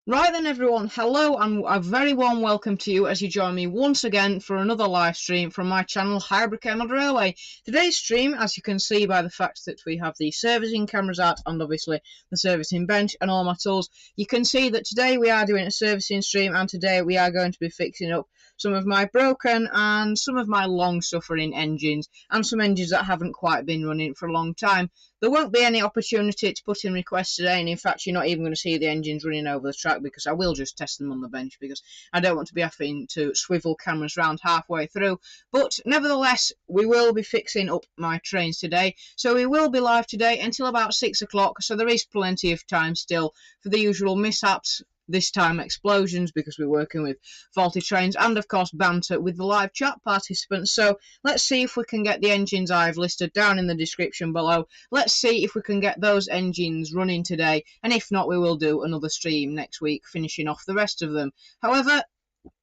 Right then everyone, hello and a very warm welcome to you as you join me once again for another live stream from my channel HEMR Railway. Today's stream, as you can see by the fact that we have the servicing cameras out and obviously the servicing bench and all my tools, you can see that today we are doing a servicing stream and today we are going to be fixing up some of my broken and some of my long suffering engines and some engines that haven't quite been running for a long time. There won't be any opportunity to put in requests today, and in fact you're not even going to see the engines running over the track because I will just test them on the bench because I don't want to be having to swivel cameras round halfway through. But nevertheless, we will be fixing up my trains today, so we will be live today until about 6 o'clock, so there is plenty of time still for the usual mishaps, this time explosions because we're working with faulty trains, and of course banter with the live chat participants. So let's see if we can get the engines I've listed down in the description below. Let's see if we can get those engines running today, and if not we will do another stream next week finishing off the rest of them. However,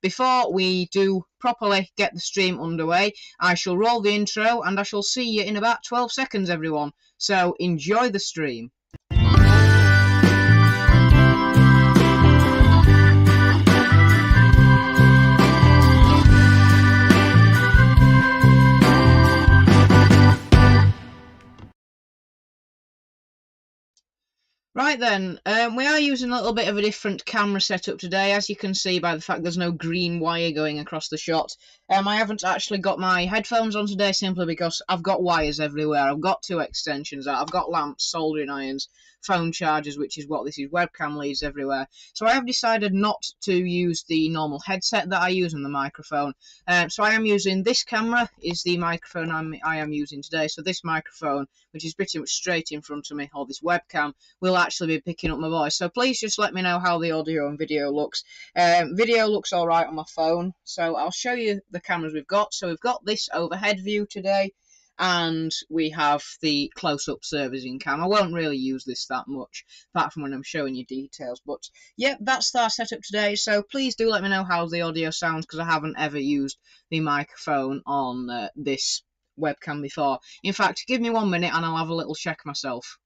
before we do properly get the stream underway, I shall roll the intro and I shall see you in about 12 seconds everyone. So enjoy the stream. Right then, we are using a little bit of a different camera setup today, as you can see by the fact there's no green wire going across the shot. I haven't actually got my headphones on today simply because I've got wires everywhere. I've got two extensions out, I've got lamps, soldering irons, phone chargers, which is what this is, webcam leads everywhere. So I have decided not to use the normal headset that I use on the microphone. So I am using this camera, is the microphone I am using today. So this microphone, which is pretty much straight in front of me, or this webcam, will actually be picking up my voice. So please just let me know how the audio and video looks. Video looks alright on my phone, so I'll show you the cameras we've got. So we've got this overhead view today, and we have the close-up servicing cam. I won't really use this that much, apart from when I'm showing you details. But yeah, that's our setup today. So please do let me know how the audio sounds, because I haven't ever used the microphone on this webcam before. In fact, give me 1 minute and I'll have a little check myself.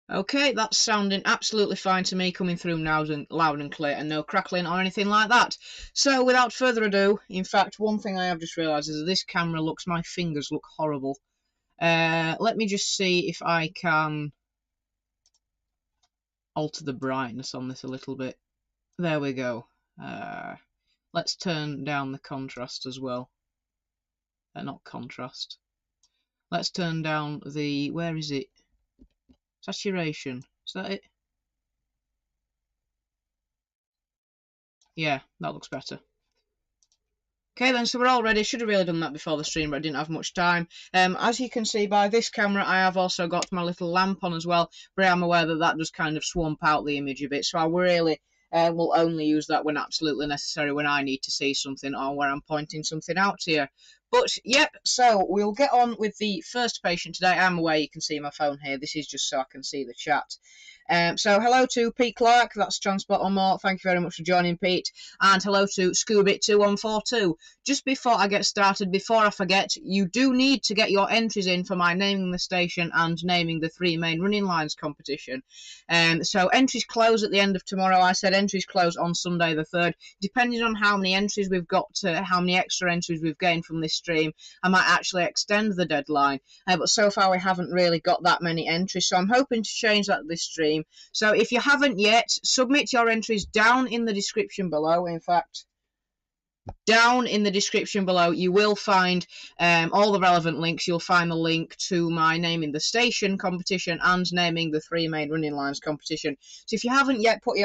Okay, that's sounding absolutely fine to me, coming through now loud and clear, and no crackling or anything like that. So without further ado, in fact, one thing I have just realised is that this camera looks, my fingers look horrible. Let me just see if I can alter the brightness on this a little bit. There we go. Let's turn down the contrast as well. Not contrast. Let's turn down the, where is it? Saturation. Is that it? Yeah, that looks better. Okay then, so we're all ready. Should have really done that before the stream, but I didn't have much time. As you can see by this camera, I have also got my little lamp on as well, but I am aware that that does kind of swamp out the image a bit, so I really will only use that when absolutely necessary, when I need to see something or where I'm pointing something out to you. But yep, so we'll get on with the first patient today. I'm aware you can see my phone here. This is just so I can see the chat. So hello to Pete Clark, that's Transport or More. Thank you very much for joining, Pete. And hello to Scoobit2142. Just before I get started, before I forget, you do need to get your entries in for my naming the station and naming the 3 main running lines competition. So entries close at the end of tomorrow. I said entries close on Sunday the 3rd. Depending on how many entries we've got, how many extra entries we've gained from this stream, I might actually extend the deadline. But so far we haven't really got that many entries, so I'm hoping to change that this stream. So if you haven't yet, submit your entries down in the description below. In fact, down in the description below you will find all the relevant links. You'll find the link to my naming the station competition and naming the 3 main running lines competition. So if you haven't yet put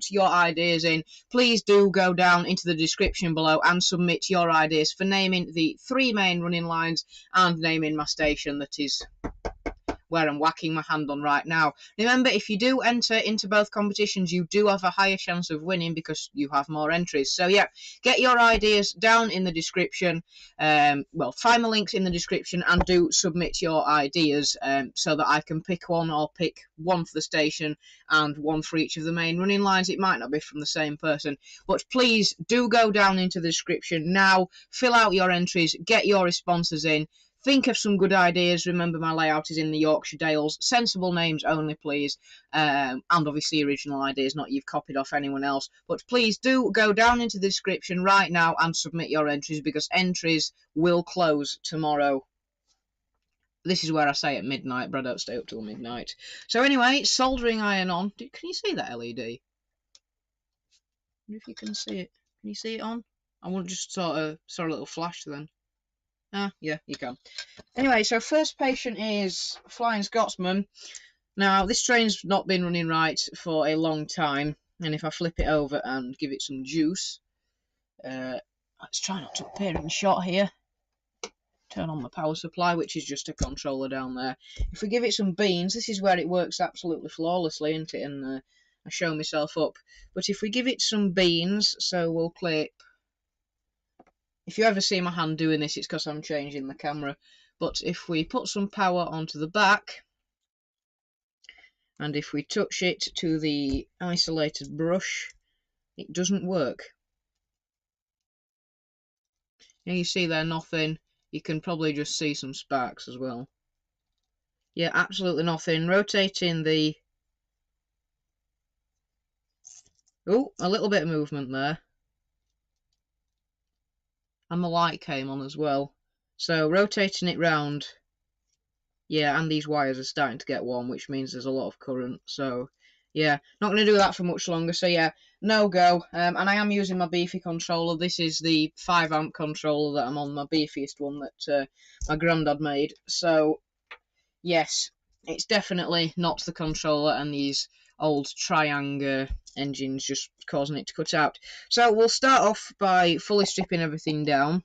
your ideas in, please do go down into the description below and submit your ideas for naming the 3 main running lines and naming my station that is where I'm whacking my hand on right now. Remember, if you do enter into both competitions, you do have a higher chance of winning because you have more entries. So yeah, get your ideas down in the description. Well, find the links in the description and do submit your ideas so that I can pick one, or pick one for the station and one for each of the main running lines. It might not be from the same person, but please do go down into the description now, fill out your entries, get your responses in. Think of some good ideas. Remember, my layout is in the Yorkshire Dales. Sensible names only, please. And obviously original ideas, not you've copied off anyone else. But please do go down into the description right now and submit your entries, because entries will close tomorrow. This is where I say at midnight, but I don't stay up till midnight. So anyway, soldering iron on. Can you see that LED? I wonder if you can see it. Can you see it on? I want just saw a little flash then. Ah, yeah, you can. Anyway, so first patient is Flying Scotsman. Now, this train's not been running right for a long time, and if I flip it over and give it some juice, let's try not to appear in the shot here. Turn on the power supply, which is just a controller down there. If we give it some beans, this is where it works absolutely flawlessly, isn't it? And I show myself up. But if we give it some beans, so we'll clip. If you ever see my hand doing this, it's because I'm changing the camera. But if we put some power onto the back, and if we touch it to the isolated brush, it doesn't work. Now you see there nothing. You can probably just see some sparks as well. Yeah, absolutely nothing. Rotating the... Oh, a little bit of movement there. And the light came on as well. So rotating it round, yeah, and these wires are starting to get warm, which means there's a lot of current. So yeah, not going to do that for much longer. So yeah, no go. And I am using my beefy controller. This is the 5 amp controller that I'm on, my beefiest one that my granddad made. So yes, it's definitely not the controller and these old Triang engines just causing it to cut out. So we'll start off by fully stripping everything down.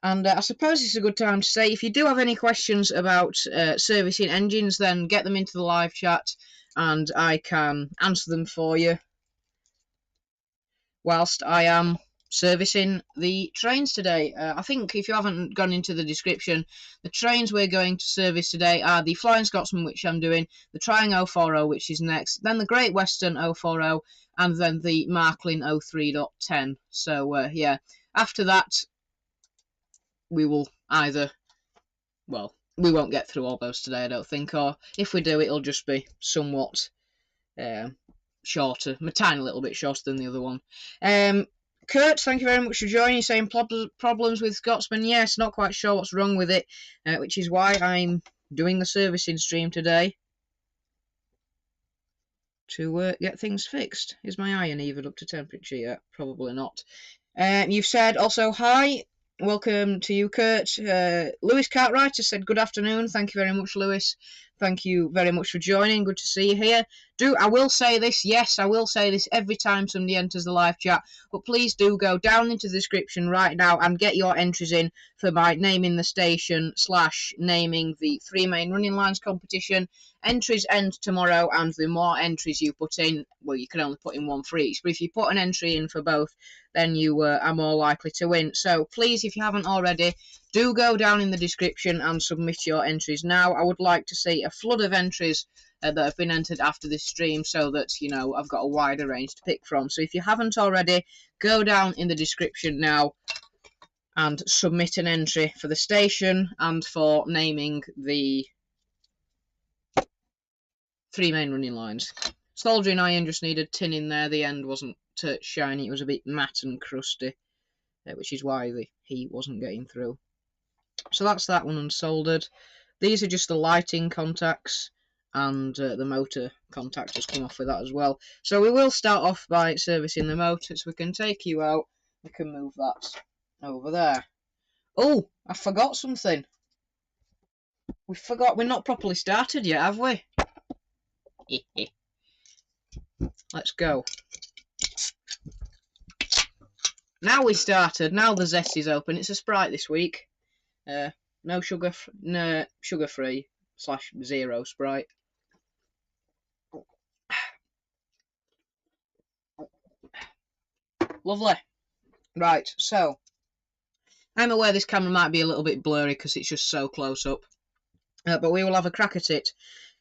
And I suppose it's a good time to say, if you do have any questions about servicing engines, then get them into the live chat and I can answer them for you whilst I am servicing the trains today. I think if you haven't gone into the description, the trains we're going to service today are the Flying Scotsman, which I'm doing, the Triang 040, which is next, then the Great Western 040, and then the Marklin 03.10. So yeah, after that we will either, well, we won't get through all those today, I don't think, or if we do, it'll just be somewhat shorter, a tiny little bit shorter than the other one. Kurt, thank you very much for joining. Saying problems with Scotsman. Yes, not quite sure what's wrong with it, which is why I'm doing the servicing stream today to get things fixed. Is my iron even up to temperature yet? Probably not. You've said also hi. Welcome to you, Kurt. Lewis Cartwright has said good afternoon. Thank you very much, Lewis. Thank you very much for joining. Good to see you here. I will say this, yes, I will say this every time somebody enters the live chat, but please do go down into the description right now and get your entries in for my naming the station / naming the 3 main running lines competition. Entries end tomorrow, and the more entries you put in, well, you can only put in one for each, but if you put an entry in for both, then you are more likely to win. So please, if you haven't already, do go down in the description and submit your entries now. I would like to see a flood of entries that have been entered after this stream, so that, you know, I've got a wider range to pick from. So if you haven't already, go down in the description now and submit an entry for the station and for naming the 3 main running lines. Soldering iron just needed tin in there. The end wasn't shiny, it was a bit matte and crusty, which is why the heat wasn't getting through. So that's that one unsoldered. These are just the lighting contacts, and the motor contact has come off with that as well. So we will start off by servicing the motor, so we can take you out. We can move that over there. Oh, I forgot something. We're not properly started yet, have we? Let's go. Now we started. Now the zest is open. It's a Sprite this week. No sugar free. 1/0 Sprite. Lovely. Right, so I'm aware this camera might be a little bit blurry because it's just so close up, but we will have a crack at it.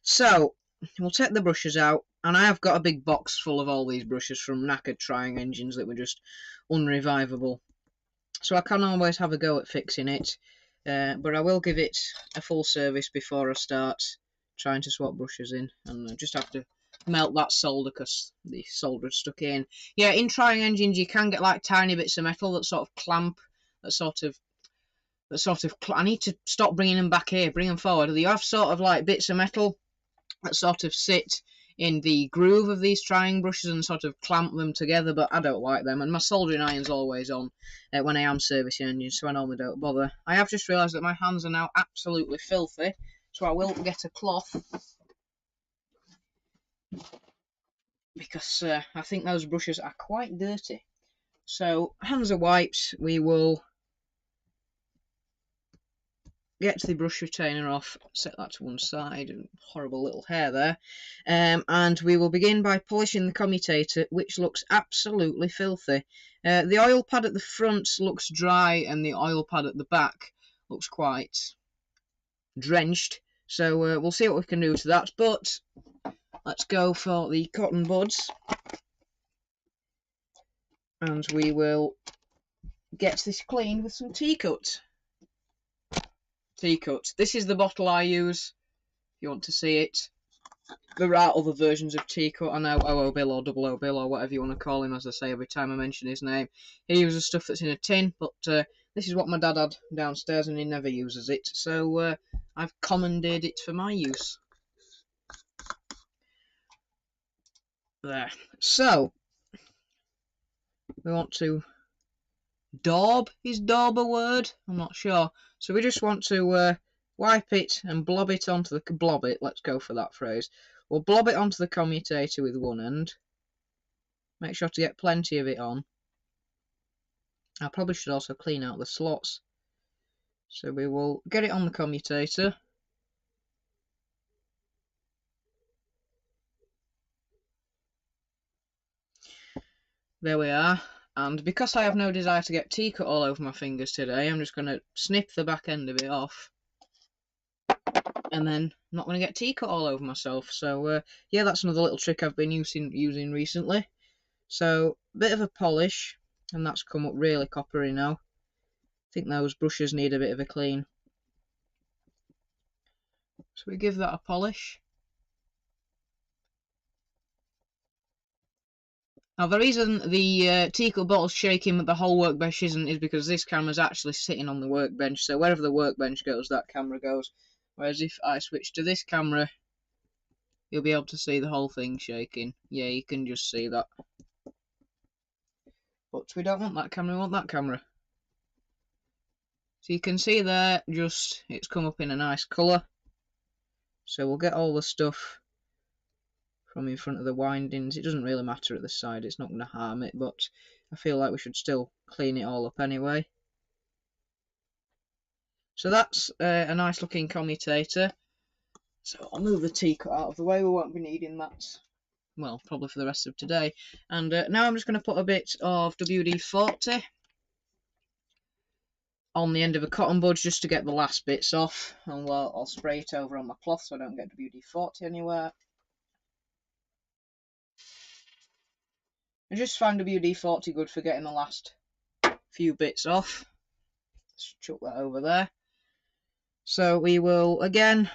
So we'll take the brushes out, and I have got a big box full of all these brushes from knackered Triang engines that were just unrevivable. So I can always have a go at fixing it, but I will give it a full service before I start trying to swap brushes in, and I just have to melt that solder because the solder is stuck in. Yeah, in Triang engines you can get like tiny bits of metal that sort of clamp, I need to stop bringing them back here, bring them forward. You have sort of like bits of metal that sort of sit in the groove of these Triang brushes and sort of clamp them together, but I don't like them, and my soldering iron's always on when I am servicing engines, so I normally don't bother. I have just realised that my hands are now absolutely filthy, so I will get a cloth, because I think those brushes are quite dirty. So hands are wiped, we will get the brush retainer off, set that to one side, and horrible little hair there, and we will begin by polishing the commutator, which looks absolutely filthy. The oil pad at the front looks dry, and the oil pad at the back looks quite drenched, so we'll see what we can do to that, but let's go for the cotton buds, and we will get this cleaned with some Teacut. This is the bottle I use, if you want to see it. There are other versions of Teacut. I know OO Bill or Double O Bill or whatever you want to call him, as I say every time I mention his name. He uses stuff that's in a tin, but this is what my dad had downstairs and he never uses it, so I've commandeered it for my use. There. So, we want to daub. Is daub a word? I'm not sure. So we just want to wipe it and blob it onto the... blob it, let's go for that phrase. We'll blob it onto the commutator with one end. Make sure to get plenty of it on. I probably should also clean out the slots. So we will get it on the commutator. There we are. And because I have no desire to get Teacut all over my fingers today, I'm just going to snip the back end of it off. And then I'm not going to get Teacut all over myself. So yeah, that's another little trick I've been using recently. So a bit of a polish, and that's come up really coppery now. I think those brushes need a bit of a clean. So we give that a polish. Now the reason the Teacut bottle's shaking but the whole workbench isn't is because this camera's actually sitting on the workbench, so wherever the workbench goes, that camera goes. Whereas if I switch to this camera, you'll be able to see the whole thing shaking. Yeah, you can just see that. But we don't want that camera, we want that camera. So you can see there, just it's come up in a nice colour. So we'll get all the stuff from in front of the windings. It doesn't really matter at the side, it's not going to harm it, but I feel like we should still clean it all up anyway. So that's a nice looking commutator. So I'll move the Teacut out of the way, we won't be needing that, well, probably for the rest of today. And now I'm just going to put a bit of WD-40 on the end of a cotton bud just to get the last bits off, and I'll spray it over on my cloth so I don't get WD-40 anywhere. I just find WD-40 good for getting the last few bits off. Let's chuck that over there. So we will, again,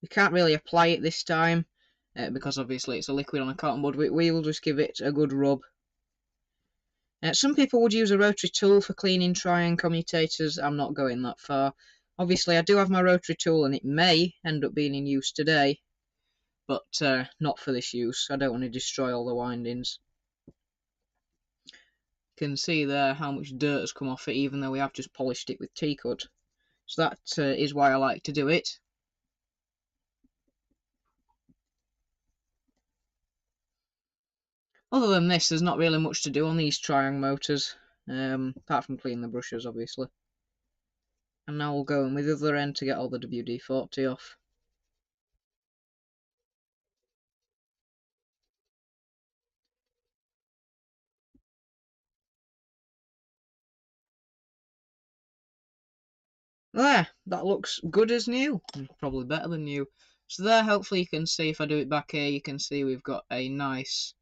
we can't really apply it this time because obviously it's a liquid on a cotton bud. We will just give it a good rub. Some people would use a rotary tool for cleaning Triang commutators. I'm not going that far. Obviously I do have my rotary tool and it may end up being in use today, but not for this use. I don't want to destroy all the windings. You can see there how much dirt has come off it, even though we have just polished it with Teacut. So that is why I like to do it. Other than this, there's not really much to do on these Triang motors, apart from clean the brushes, obviously. And now we'll go in with the other end to get all the WD-40 off. There, that looks good as new. Probably better than new. So there, hopefully you can see, if I do it back here, you can see we've got a nice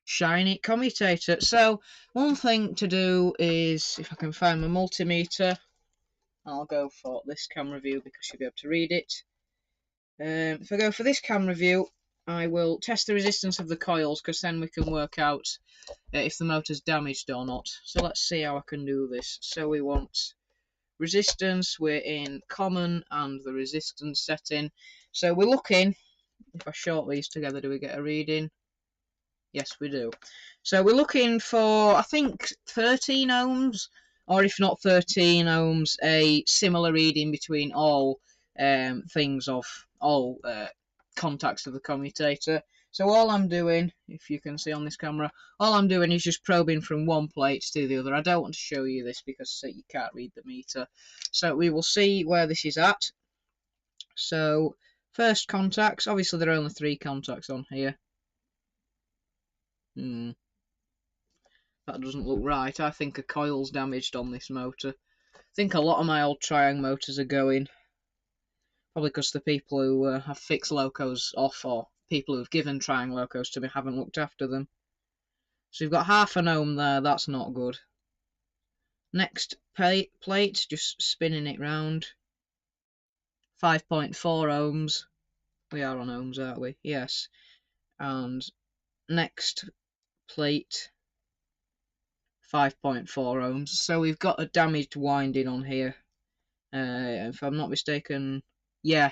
shiny commutator. So one thing to do is, if I can find my multimeter, I'll go for this camera view because you'll be able to read it. If I go for this camera view, I will test the resistance of the coils, because then we can work out if the motor's damaged or not. So let's see how I can do this. So we want resistance, we're in common and the resistance setting. So we're looking, if I short these together, do we get a reading? Yes, we do. So we're looking for, I think, 13 ohms, or if not 13 ohms, a similar reading between all things of all contacts of the commutator. So all I'm doing, if you can see on this camera, all I'm doing is just probing from one plate to the other. I don't want to show you this because you can't read the meter. So we will see where this is at. So first contacts, obviously there are only 3 contacts on here. That doesn't look right. I think a coil's damaged on this motor. I think a lot of my old Triang motors are going. Probably because the people who have fixed locos off, or people who have given Triang locos to me, haven't looked after them. So you've got half an ohm there. That's not good. Next plate, just spinning it round. 5.4 ohms. We are on ohms, aren't we? Yes. And next plate, 5.4 ohms. So we've got a damaged winding on here. If I'm not mistaken, yeah.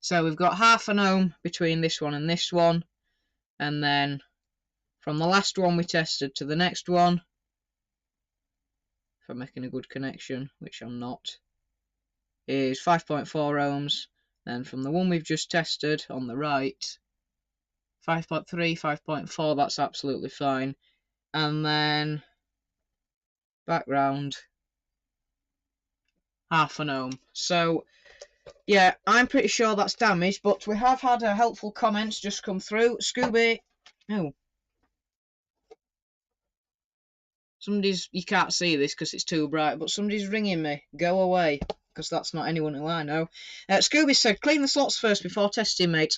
So we've got half an ohm between this one and this one. And then from the last one we tested to the next one, if I'm making a good connection, which I'm not, is 5.4 ohms. Then from the one we've just tested on the right, 5.3, 5.4, that's absolutely fine. And then background, half an ohm. So yeah, I'm pretty sure that's damaged, but we have had a helpful comments just come through. Scooby, oh, somebody's, you can't see this because it's too bright, but somebody's ringing me. Go away, because that's not anyone who I know. Scooby said, clean the slots first before testing, mate.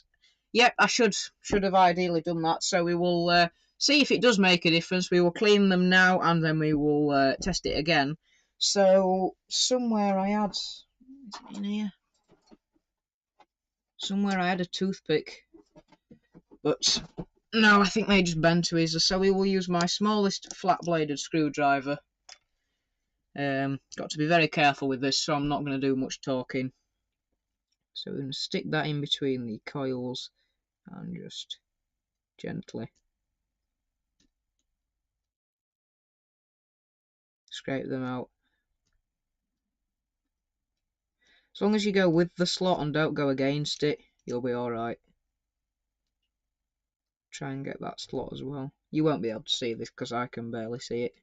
Yep, I should have ideally done that. So we will see if it does make a difference. We will clean them now, and then we will test it again. So somewhere I had, is it in here? Somewhere I had a toothpick, but no, I think they just bent to easily. So we will use my smallest flat-bladed screwdriver. Got to be very careful with this, so I'm not going to do much talking. So we're going to stick that in between the coils and just gently scrape them out. As long as you go with the slot and don't go against it, you'll be alright. Try and get that slot as well. You won't be able to see this because I can barely see it.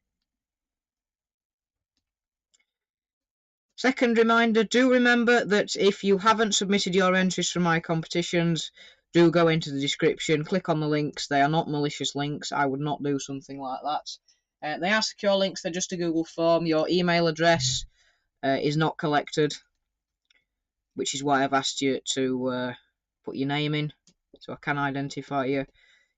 Second reminder, do remember that if you haven't submitted your entries for my competitions, do go into the description, click on the links. They are not malicious links. I would not do something like that. They are secure links. They're just a Google form. Your email address is not collected, which is why I've asked you to put your name in so I can identify you.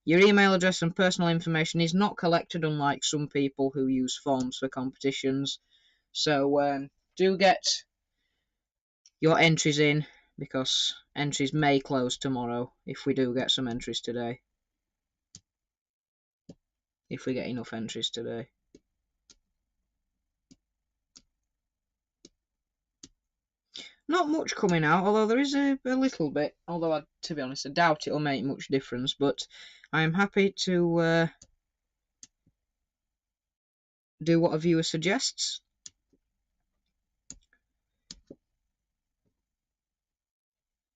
Your email address and personal information is not collected, unlike some people who use forms for competitions. So do get your entries in, because entries may close tomorrow if we do get some entries today. If we get enough entries today. Not much coming out, although there is a little bit. Although, to be honest, I doubt it'll make much difference. But I am happy to do what a viewer suggests. I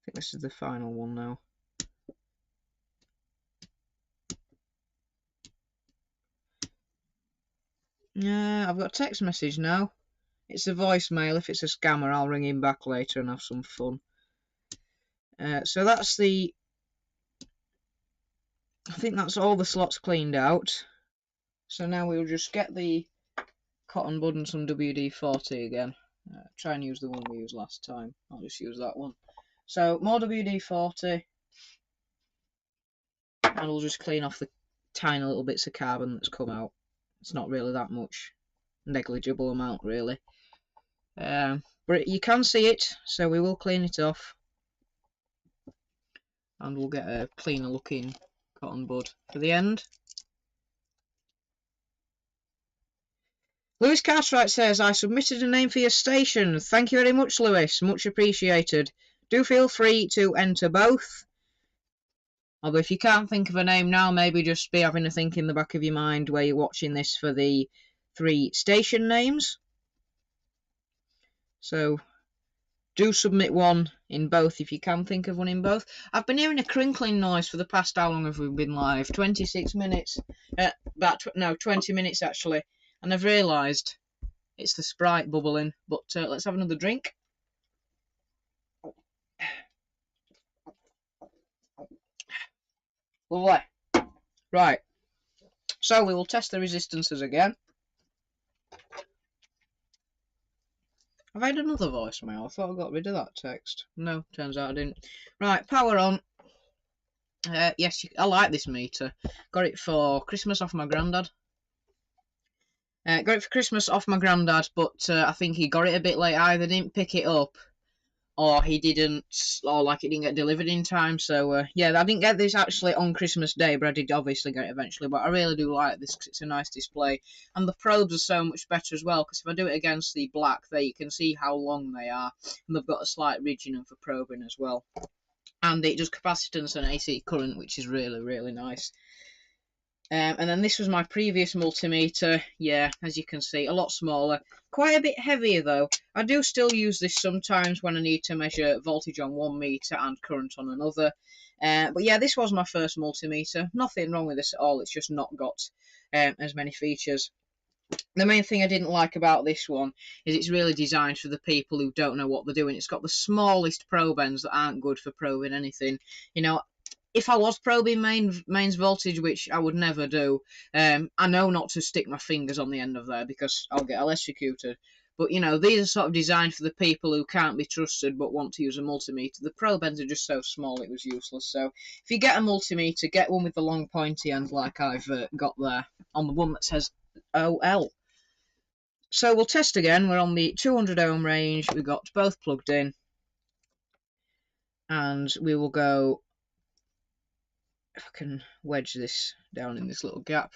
think this is the final one now. I've got a text message now. It's a voicemail. If it's a scammer, I'll ring him back later and have some fun. So that's the... I think that's all the slots cleaned out. So now we'll just get the cotton bud and some WD-40 again. Try and use the one we used last time. I'll just use that one. So more WD-40. And we'll just clean off the tiny little bits of carbon that's come out. It's not really that much. Negligible amount, really. But you can see it, so we will clean it off. And we'll get a cleaner looking cotton bud for the end. Lewis Cartwright says, I submitted a name for your station. Thank you very much, Lewis. Much appreciated. Do feel free to enter both. Although if you can't think of a name now, maybe just be having a think in the back of your mind where you're watching this for the 3 station names. So do submit one in both if you can think of one in both. I've been hearing a crinkling noise for the past, how long have we been live? 26 minutes? 20 minutes actually. And I've realised it's the Sprite bubbling. But let's have another drink. Lovely. Right. So we will test the resistances again. I've had another voicemail. I thought I got rid of that text. No, turns out I didn't. Right, power on. Yes, I like this meter. Got it for Christmas off my granddad. Got it for Christmas off my granddad, but I think he got it a bit late. Either didn't pick it up, or he didn't, or like it didn't get delivered in time. So yeah, I didn't get this actually on Christmas Day, but I did obviously get it eventually. But I really do like this because it's a nice display, and the probes are so much better as well. Because if I do it against the black, there you can see how long they are, and they've got a slight ridge in them for probing as well. And it does capacitance and AC current, which is really, really nice. And then this was my previous multimeter. Yeah, as you can see, a lot smaller. Quite a bit heavier though. I do still use this sometimes when I need to measure voltage on one meter and current on another. But yeah, this was my first multimeter. Nothing wrong with this at all. It's just not got as many features. The main thing I didn't like about this one is it's really designed for the people who don't know what they're doing. It's got the smallest probe ends that aren't good for probing anything. You know, if I was probing mains voltage, which I would never do, I know not to stick my fingers on the end of there because I'll get electrocuted. But, you know, these are sort of designed for the people who can't be trusted but want to use a multimeter. The probe ends are just so small it was useless. So if you get a multimeter, get one with the long pointy end like I've got there on the one that says OL. So we'll test again. We're on the 200 ohm range. We've got both plugged in. And we will go... If I can wedge this down in this little gap.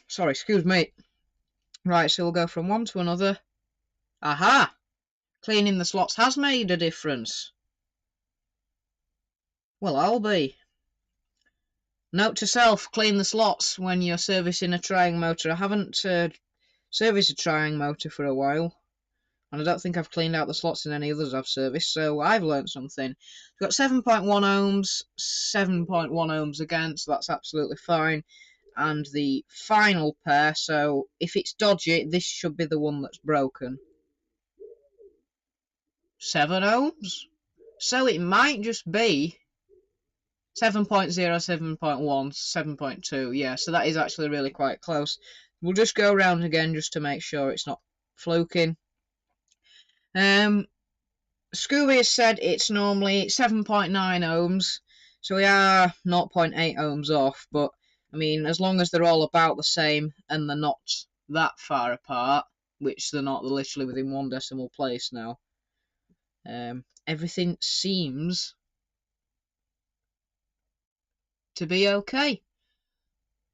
Sorry, excuse me. Right, so we'll go from one to another. Aha! Cleaning the slots has made a difference. Well, I'll be. Note to self, clean the slots when you're servicing a Triang motor. I haven't serviced a Triang motor for a while. And I don't think I've cleaned out the slots in any others I've serviced, so I've learnt something. We've got 7.1 ohms, 7.1 ohms again, so that's absolutely fine. And the final pair, so if it's dodgy, this should be the one that's broken. 7 ohms? So it might just be 7.0, 7.1, 7.2, yeah, so that is actually really quite close. We'll just go around again just to make sure it's not fluking. Scooby has said it's normally 7.9 ohms, so we are 0.8 ohms off, but I mean, as long as they're all about the same and they're not that far apart, which they're not, they're literally within 1 decimal place now, everything seems to be okay.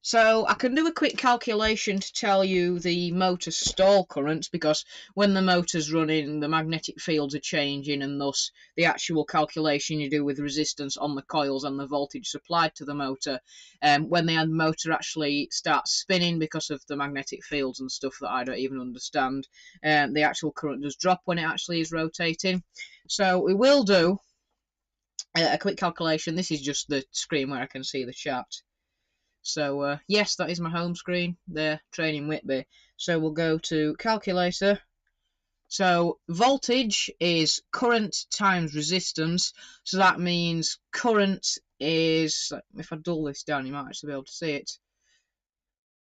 So I can do a quick calculation to tell you the motor stall currents, because when the motor's running, the magnetic fields are changing, and thus the actual calculation you do with resistance on the coils and the voltage supplied to the motor, when the motor actually starts spinning because of the magnetic fields and stuff that I don't even understand, the actual current does drop when it actually is rotating. So we will do a quick calculation. This is just the screen where I can see the chart. So yes, that is my home screen there, Training Whitby. So we'll go to calculator. So voltage is current times resistance. So that means current is, if I dull this down, you might actually be able to see it.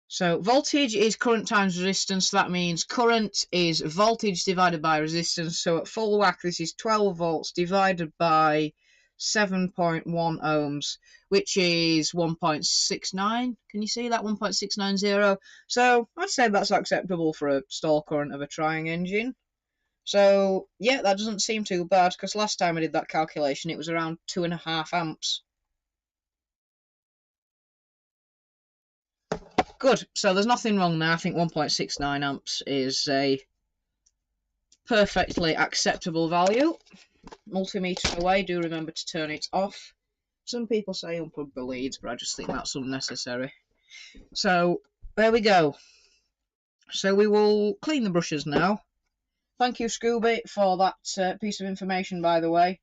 So voltage is current times resistance. So that means current is voltage divided by resistance. So at full whack, this is 12 volts divided by 7.1 ohms, which is 1.69. Can you see that? 1.690. So I'd say that's acceptable for a stall current of a Triang engine. So yeah, that doesn't seem too bad, because last time I did that calculation, it was around 2.5 amps. Good, so there's nothing wrong there. I think 1.69 amps is a perfectly acceptable value. Multimeter away, do remember to turn it off. Some people say unplug the leads, but I just think that's unnecessary. So there we go. So we will clean the brushes now. Thank you, Scooby, for that piece of information, by the way.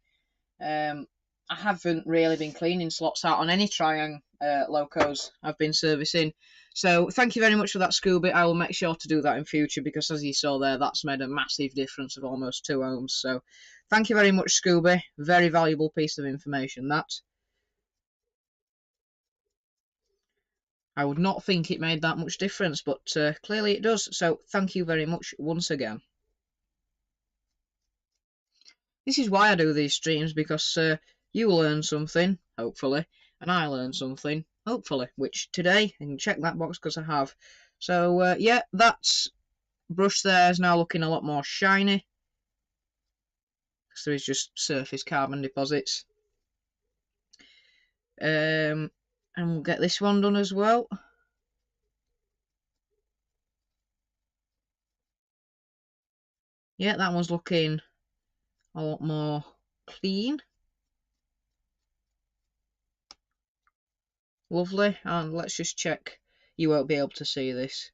I haven't really been cleaning slots out on any Triang locos I've been servicing. So thank you very much for that, Scooby. I will make sure to do that in future, because as you saw there, that's made a massive difference of almost 2 ohms. So thank you very much, Scooby. Very valuable piece of information, that. I would not think it made that much difference, but clearly it does. So thank you very much once again. This is why I do these streams, because you learn something, hopefully, and I learn something, hopefully, which today, I can check that box because I have. So yeah, that brush there is now looking a lot more shiny, because there is just surface carbon deposits. And we'll get this one done as well. Yeah, that one's looking a lot more clean. Lovely. And let's just check. You won't be able to see this,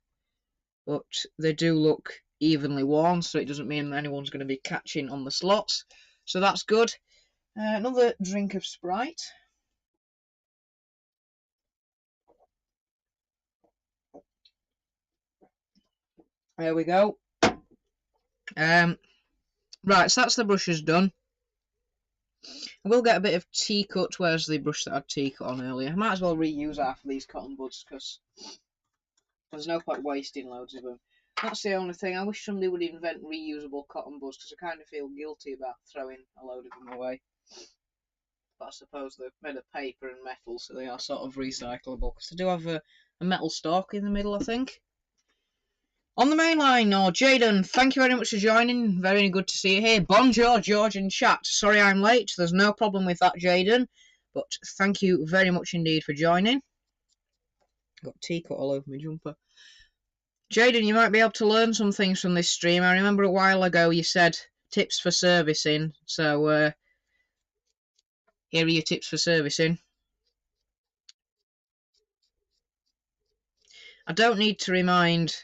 but they do look evenly worn, so it doesn't mean that anyone's going to be catching on the slots. So that's good. Another drink of Sprite. There we go. Right, so that's the brushes done. I will get a bit of tea cut. Where's the brush that I had tea cut on earlier? I might as well reuse half of these cotton buds, because there's no point wasting loads of them. That's the only thing. I wish somebody would invent reusable cotton buds, because I kind of feel guilty about throwing a load of them away. But I suppose they're made of paper and metal, so they are sort of recyclable. Because they do have a metal stalk in the middle, I think. On the main line, Jaden, thank you very much for joining. Very good to see you here. Bonjour, George in chat. Sorry I'm late. There's no problem with that, Jaden. But thank you very much indeed for joining. Got tea cut all over my jumper. Jaden, you might be able to learn some things from this stream. I remember a while ago you said tips for servicing. So here are your tips for servicing. I don't need to remind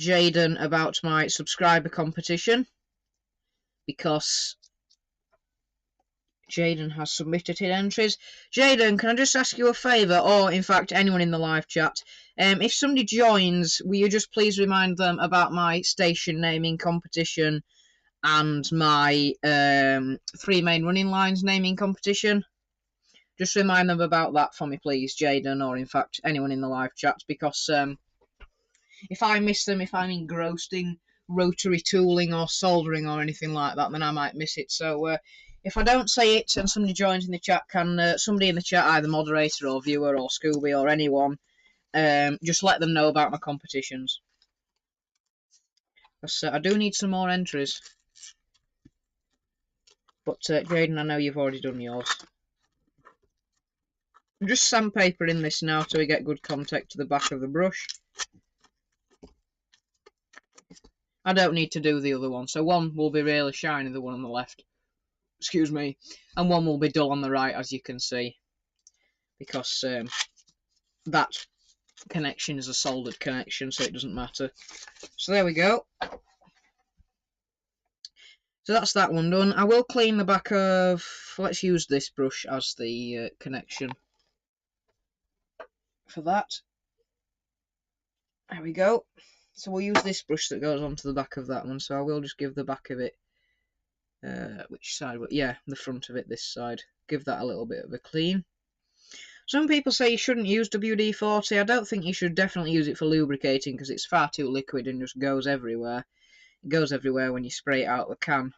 Jaden about my subscriber competition, because Jaden has submitted his entries. Jaden, can I just ask you a favour, or in fact anyone in the live chat, if somebody joins, will you just please remind them about my station naming competition and my 3 main running lines naming competition? Just remind them about that for me, please, Jaden, or in fact anyone in the live chat, because if I miss them, if I'm engrossed in rotary tooling or soldering or anything like that, then I might miss it. So if I don't say it and somebody joins in the chat, can somebody in the chat, either moderator or viewer or Scooby or anyone, just let them know about my competitions? Because I do need some more entries. But Jaden, I know you've already done yours. I'm just sandpapering this now so we get good contact to the back of the brush. I don't need to do the other one, so one will be really shiny, the one on the left. Excuse me. And one will be dull on the right, as you can see, because that connection is a soldered connection, so it doesn't matter. So there we go. So that's that one done. I will clean the back of... Let's use this brush as the connection for that. There we go. So we'll use this brush that goes onto the back of that one. So I will just give the back of it, which side? Yeah, the front of it, this side. Give that a little bit of a clean. Some people say you shouldn't use WD-40. I don't think you should definitely use it for lubricating because it's far too liquid and just goes everywhere. It goes everywhere when you spray it out the can.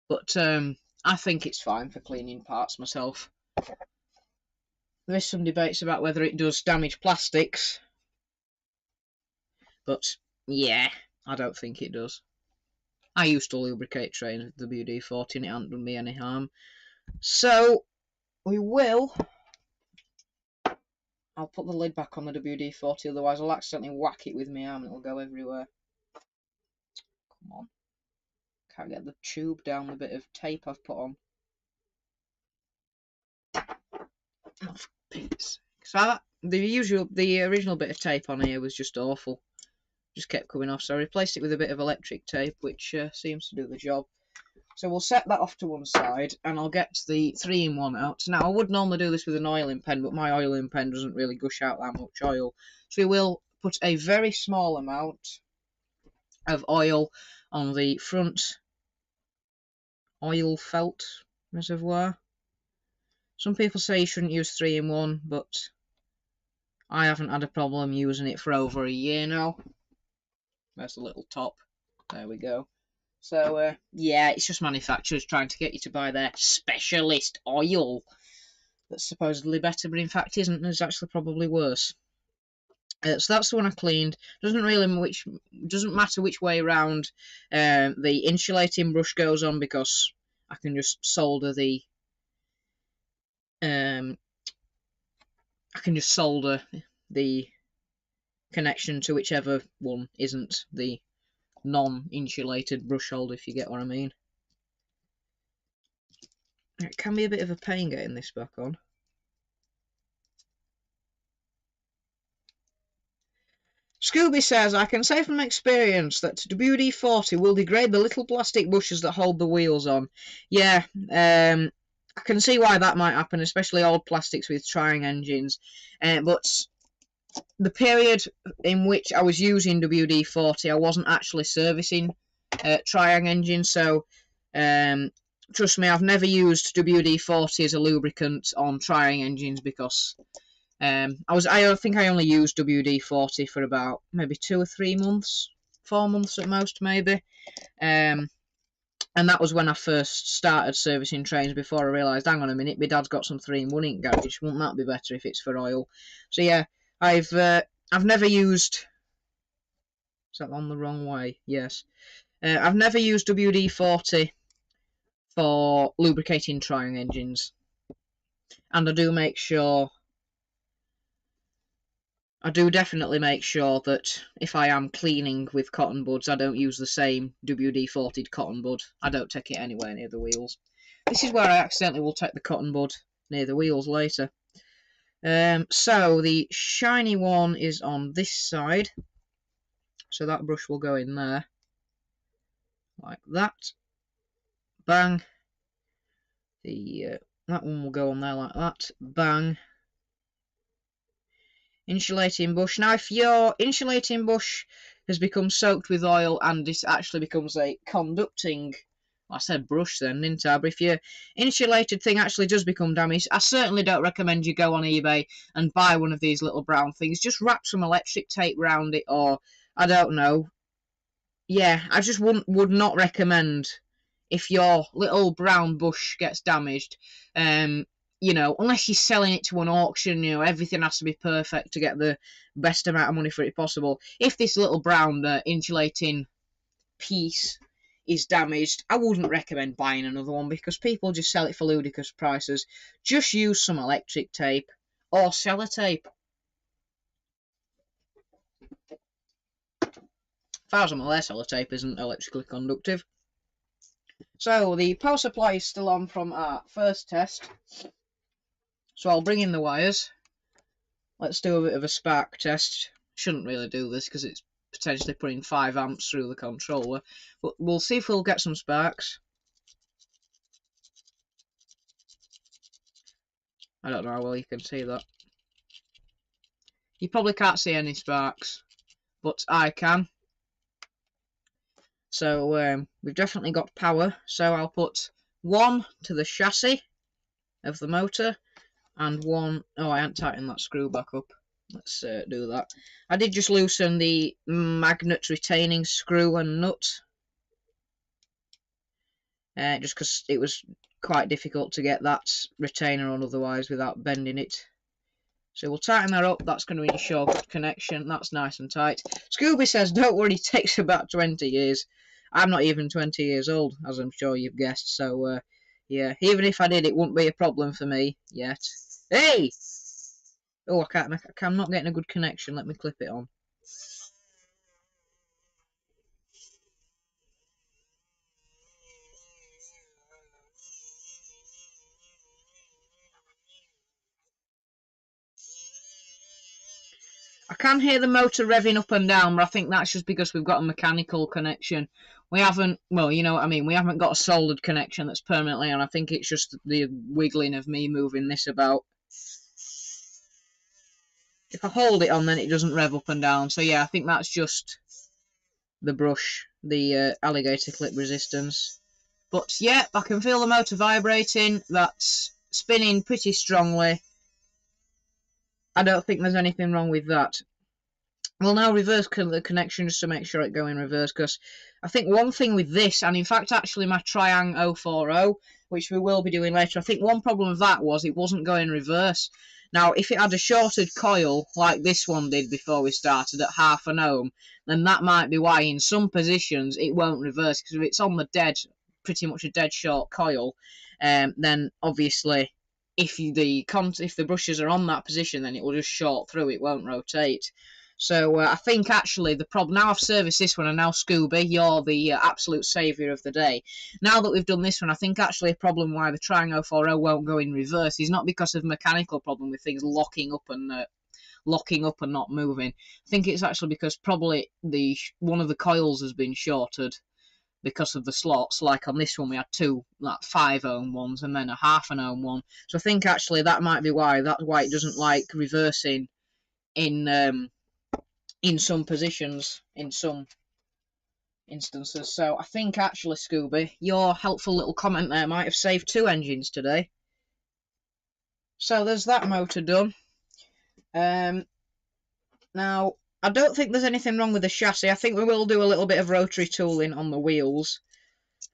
But I think it's fine for cleaning parts myself. There is some debates about whether it does damage plastics. But yeah, I don't think it does. I used to lubricate trains with WD-40 and it hadn't done me any harm. So we will... I'll put the lid back on the WD-40, otherwise I'll accidentally whack it with my arm and it'll go everywhere. Come on. Can't get the tube down the bit of tape I've put on. Oh, for Pete's sake. So the original bit of tape on here was just awful. Just kept coming off, so I replaced it with a bit of electric tape, which seems to do the job. So we'll set that off to one side, and I'll get the 3-in-1 out. Now, I would normally do this with an oiling pen, but my oiling pen doesn't really gush out that much oil. So we will put a very small amount of oil on the front oil felt reservoir. Some people say you shouldn't use 3-in-1, but I haven't had a problem using it for over a year now. There's the little top. There we go. So, yeah, it's just manufacturers trying to get you to buy their specialist oil that's supposedly better, but in fact isn't, and is actually probably worse. So that's the one I cleaned. Doesn't matter which way around the insulating brush goes on, because I can just solder the connection to whichever one isn't the non-insulated brush holder, if you get what I mean. It can be a bit of a pain getting this back on. Scooby says, I can say from experience that WD-40 will degrade the little plastic bushes that hold the wheels on. Yeah, I can see why that might happen, especially old plastics with Triang engines. But the period in which I was using WD-40, I wasn't actually servicing Triang engines, so trust me, I've never used WD-40 as a lubricant on Triang engines, because I think I only used WD-40 for about maybe 2 or 3 months, 4 months at most, maybe. And that was when I first started servicing trains, before I realised, hang on a minute, my dad's got some 3-in-1 ink garage. Wouldn't that be better if it's for oil? So yeah, I've never used. Is that on the wrong way? Yes. I've never used WD-40 for lubricating Triang engines, and I do definitely make sure that if I am cleaning with cotton buds, I don't use the same WD-40'd cotton bud. I don't take it anywhere near the wheels. This is where I accidentally will take the cotton bud near the wheels later. So the shiny one is on this side, so that brush will go in there, like that. Bang. That one will go on there like that. Bang. Insulating bush. Now, if your insulating bush has become soaked with oil and it actually becomes a conducting, I said brush then, didn't I? But if your insulated thing actually does become damaged, I certainly don't recommend you go on eBay and buy one of these little brown things. Just wrap some electric tape round it, or I don't know. Yeah, I just would not recommend, if your little brown bush gets damaged, unless you're selling it to an auction, everything has to be perfect to get the best amount of money for it possible. If this little brown insulating piece is damaged, I wouldn't recommend buying another one, because people just sell it for ludicrous prices. Just use some electric tape or sellotape. As far as I'm aware, sellotape isn't electrically conductive. So the power supply is still on from our first test. So I'll bring in the wires. Let's do a bit of a spark test. Shouldn't really do this because it's potentially putting 5 amps through the controller. But we'll see if we'll get some sparks. I don't know how well you can see that. You probably can't see any sparks, but I can. So we've definitely got power. So I'll put 1 to the chassis of the motor and 1... Oh, I haven't tightened that screw back up. Let's do that. I did just loosen the magnet retaining screw and nut. Just because it was quite difficult to get that retainer on otherwise without bending it. So we'll tighten that up. That's going to ensure good connection. That's nice and tight. Scooby says, don't worry, it takes about 20 years. I'm not even 20 years old, as I'm sure you've guessed. So, yeah, even if I did, it wouldn't be a problem for me yet. Hey! Oh, I'm not getting a good connection. Let me clip it on. I can hear the motor revving up and down, but I think that's just because we've got a mechanical connection. We haven't, well, you know what I mean, we haven't got a soldered connection that's permanently on. I think it's just the wiggling of me moving this about. If I hold it on, then it doesn't rev up and down. So yeah, I think that's just the brush, the alligator clip resistance. But yeah, I can feel the motor vibrating. That's spinning pretty strongly. I don't think there's anything wrong with that. We'll now reverse the connection just to make sure it go in reverse, because I think one thing with this, and in fact actually my Triang 040, which we will be doing later, I think one problem with that was it wasn't going reverse. Now, if it had a shorted coil like this one did before we started at 0.5 ohm, then that might be why in some positions it won't reverse, because if it's on the pretty much a dead short coil, then obviously if the brushes are on that position, then it will just short through, it won't rotate. So I think actually the problem, now I've serviced this one, and now Scooby, you're the absolute saviour of the day. Now that we've done this one, I think actually a problem why the Triang 040 won't go in reverse is not because of mechanical problem with things locking up and not moving. I think it's actually because probably one of the coils has been shorted because of the slots. Like on this one we had two like 5 ohm ones and then a 0.5 ohm one. So I think actually that might be why. That's why it doesn't like reversing in some positions, in some instances. So I think actually, Scooby, your helpful little comment there might have saved 2 engines today. So there's that motor done. Now, I don't think there's anything wrong with the chassis. I think we will do a little bit of rotary tooling on the wheels,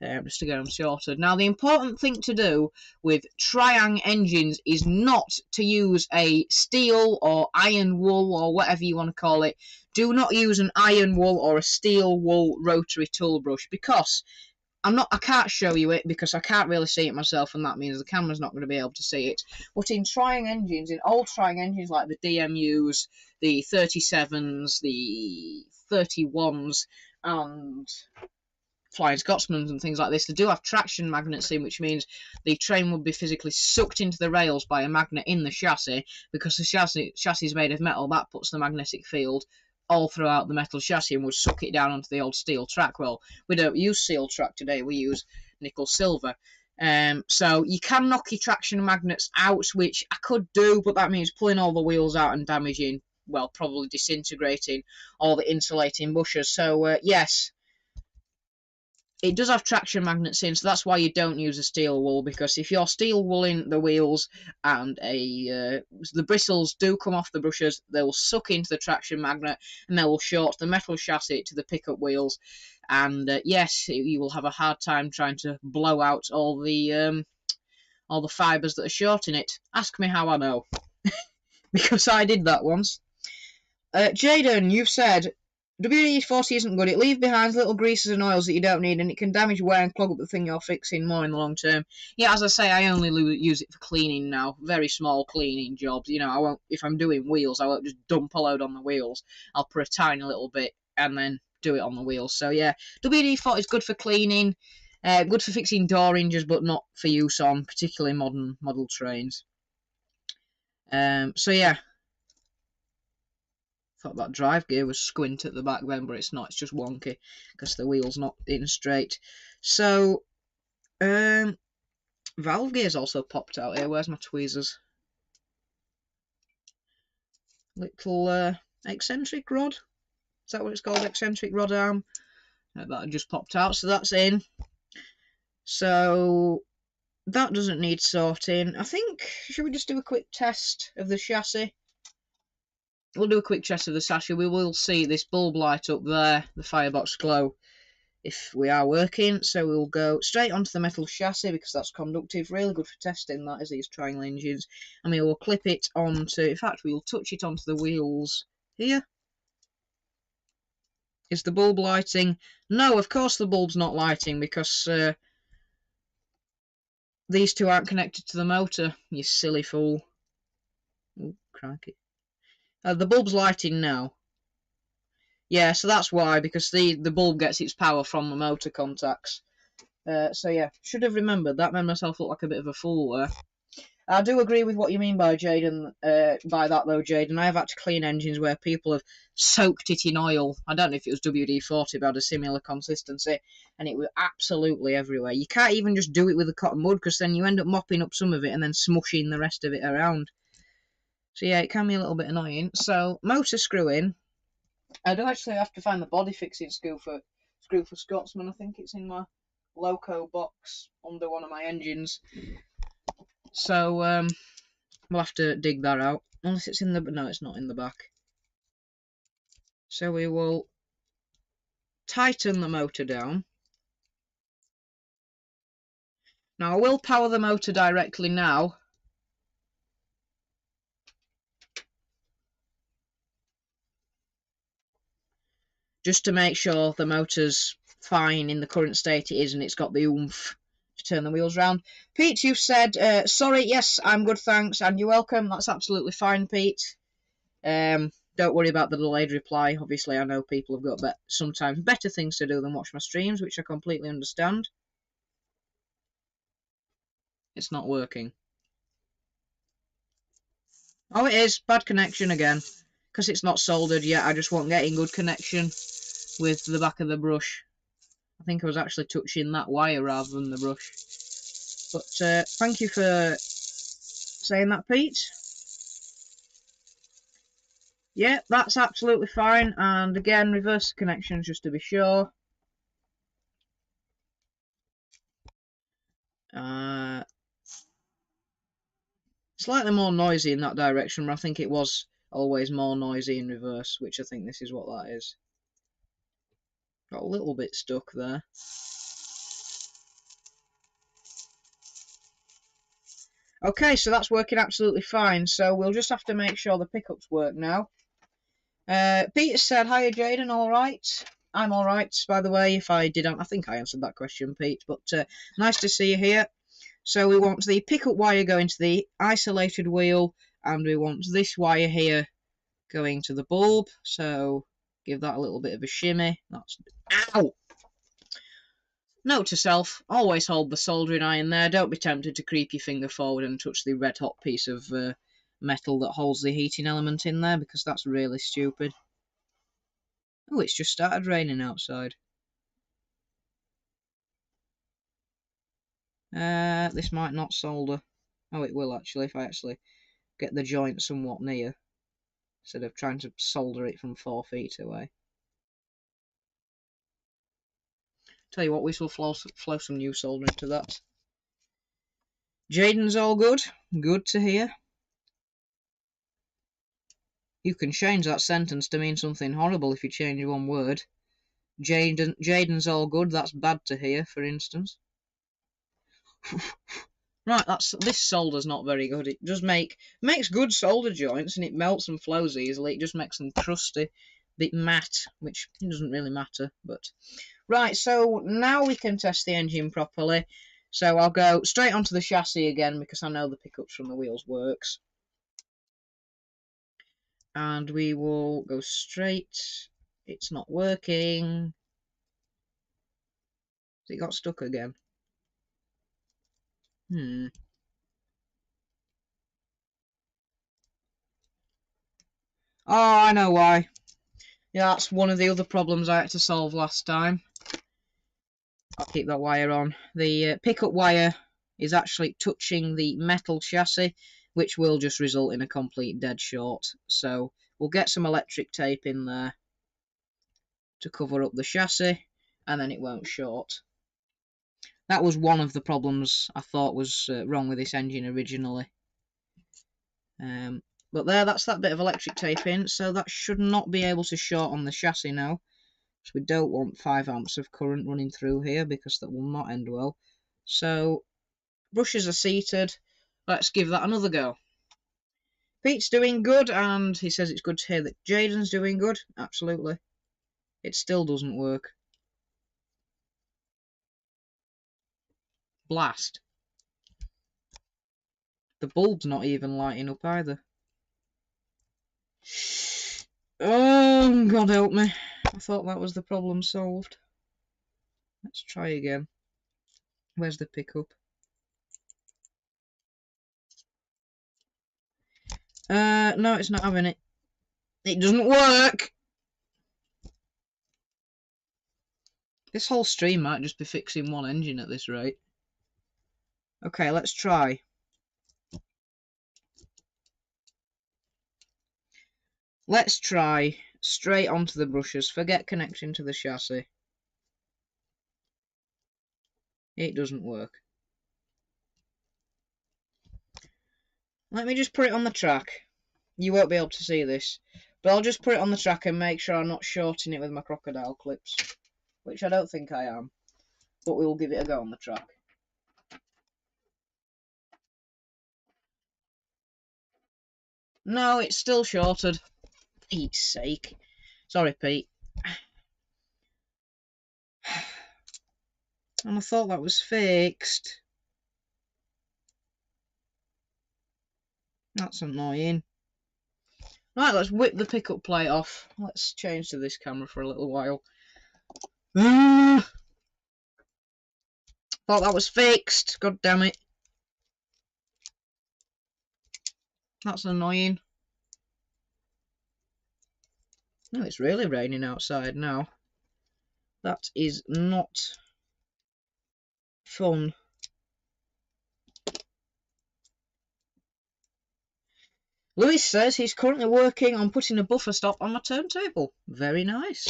just to get them sorted. Now, the important thing to do with Triang engines is not to use a steel or iron wool or whatever you want to call it. Do not use an iron wool or a steel wool rotary tool brush, because I can't show you it because I can't really see it myself, and that means the camera's not going to be able to see it. But in Triang engines, in old Triang engines like the DMUs, the 37s, the 31s, and Flying Scotsmans and things like this, they do have traction magnets in, which means the train would be physically sucked into the rails by a magnet in the chassis. Because the chassis is made of metal, that puts the magnetic field all throughout the metal chassis and would suck it down onto the old steel track. Well, we don't use steel track today, we use nickel silver. So you can knock your traction magnets out, which I could do, but that means pulling all the wheels out and damaging, well, probably disintegrating all the insulating bushes. So yes, it does have traction magnets in, so that's why you don't use a steel wool, because if you're steel wooling the wheels and the bristles do come off the brushes, they will suck into the traction magnet and they will short the metal chassis to the pickup wheels, and yes, you will have a hard time trying to blow out all the fibres that are shorting it. Ask me how I know, because I did that once. Jaden, you've said WD-40 isn't good. It leaves behind little greases and oils that you don't need, and it can damage, wear, and clog up the thing you're fixing more in the long term. Yeah, as I say, I only use it for cleaning now. Very small cleaning jobs. You know, I won't, if I'm doing wheels, I won't just dump a load on the wheels. I'll put a tiny little bit and then do it on the wheels. So yeah, WD-40 is good for cleaning, good for fixing door hinges, but not for use on particularly modern model trains. So yeah. Thought that drive gear was squint at the back then, but it's not. It's just wonky because the wheel's not in straight. So, valve gear's also popped out here. Where's my tweezers? little eccentric rod. Is that what it's called? Eccentric rod arm. That just popped out, so that's in. So that doesn't need sorting. I think, should we just do a quick test of the chassis? We'll do a quick test of the chassis. We will see this bulb light up there, the firebox glow, if we are working. So we'll go straight onto the metal chassis because that's conductive, really good for testing that, as these triangle engines. And we will clip it onto, in fact we will touch it onto the wheels here. Is the bulb lighting? No, of course the bulb's not lighting because these two aren't connected to the motor, you silly fool. Oh, crikey. The bulb's lighting now. Yeah, so that's why, because the bulb gets its power from the motor contacts. So yeah, should have remembered that. Made myself look like a bit of a fool there. I do agree with what you mean by Jaden. By that though, Jaden, I have had to clean engines where people have soaked it in oil. I don't know if it was WD-40, but had a similar consistency, and it was absolutely everywhere. You can't even just do it with a cotton bud, because then you end up mopping up some of it and then smushing the rest of it around. So yeah, it can be a little bit annoying. So motor screw in. I do actually have to find the body fixing screw for Scotsman. I think it's in my loco box under one of my engines. So we'll have to dig that out. Unless it's in the... no, it's not in the back. So we will tighten the motor down. Now I will power the motor directly now. Just to make sure the motor's fine in the current state it is and it's got the oomph to turn the wheels round. Pete, you've said, sorry, yes, I'm good, thanks, and you're welcome. That's absolutely fine, Pete. Don't worry about the delayed reply. Obviously, I know people have got sometimes better things to do than watch my streams, which I completely understand. It's not working. Oh, it is. Bad connection again. Because it's not soldered yet, I just wasn't getting good connection with the back of the brush. I think I was actually touching that wire rather than the brush. But thank you for saying that, Pete. Yeah, that's absolutely fine. And again, reverse the connections just to be sure. Slightly more noisy in that direction, but I think it was always more noisy in reverse, which I think this is what that is. Got a little bit stuck there. Okay, so that's working absolutely fine. So we'll just have to make sure the pickups work now. Peter said, hiya Jaden, alright? I'm alright, by the way, if I didn't. I think I answered that question, Pete, but nice to see you here. So we want the pickup wire going to the isolated wheel, and we want this wire here going to the bulb. So give that a little bit of a shimmy. That's... ow! Note to self, always hold the soldering iron there. Don't be tempted to creep your finger forward and touch the red hot piece of metal that holds the heating element in there, because that's really stupid. Oh, it's just started raining outside. This might not solder. Oh, it will actually, if I actually get the joint somewhat near, instead of trying to solder it from 4 feet away. Tell you what, we shall flow some new solder into that. Jaden's all good. Good to hear. You can change that sentence to mean something horrible if you change one word. Jaden's all good. That's bad to hear, for instance. Right, this solder's not very good. It does makes good solder joints, and it melts and flows easily. It just makes them crusty, bit matte, which doesn't really matter. But right, so now we can test the engine properly. So I'll go straight onto the chassis again because I know the pickups from the wheels works. And we will go straight. It's not working. It got stuck again. Oh, I know why. Yeah, that's one of the other problems I had to solve last time. I'll keep that wire on. The pickup wire is actually touching the metal chassis, which will just result in a complete dead short. So we'll get some electric tape in there to cover up the chassis, and then it won't short. That was one of the problems I thought was wrong with this engine originally. But that's that bit of electric tape in, so that should not be able to short on the chassis now. So we don't want 5 amps of current running through here, because that will not end well. So brushes are seated. Let's give that another go. Pete's doing good, and he says it's good to hear that Jaden's doing good. Absolutely. It still doesn't work. Blast. The bulb's not even lighting up either. Oh, God help me. I thought that was the problem solved. Let's try again. Where's the pickup? No, it's not having it. It doesn't work! This whole stream might just be fixing one engine at this rate. Okay, let's try. Let's try straight onto the brushes. Forget connection to the chassis. It doesn't work. Let me just put it on the track. You won't be able to see this, but I'll just put it on the track and make sure I'm not shorting it with my crocodile clips, which I don't think I am, but we will give it a go on the track. No, it's still shorted. Pete's sake. Sorry, Pete. And I thought that was fixed. That's annoying. Right, let's whip the pickup plate off. Let's change to this camera for a little while. Thought that was fixed. God damn it. That's annoying. Oh, it's really raining outside now. That is not fun. Lewis says he's currently working on putting a buffer stop on my turntable. Very nice.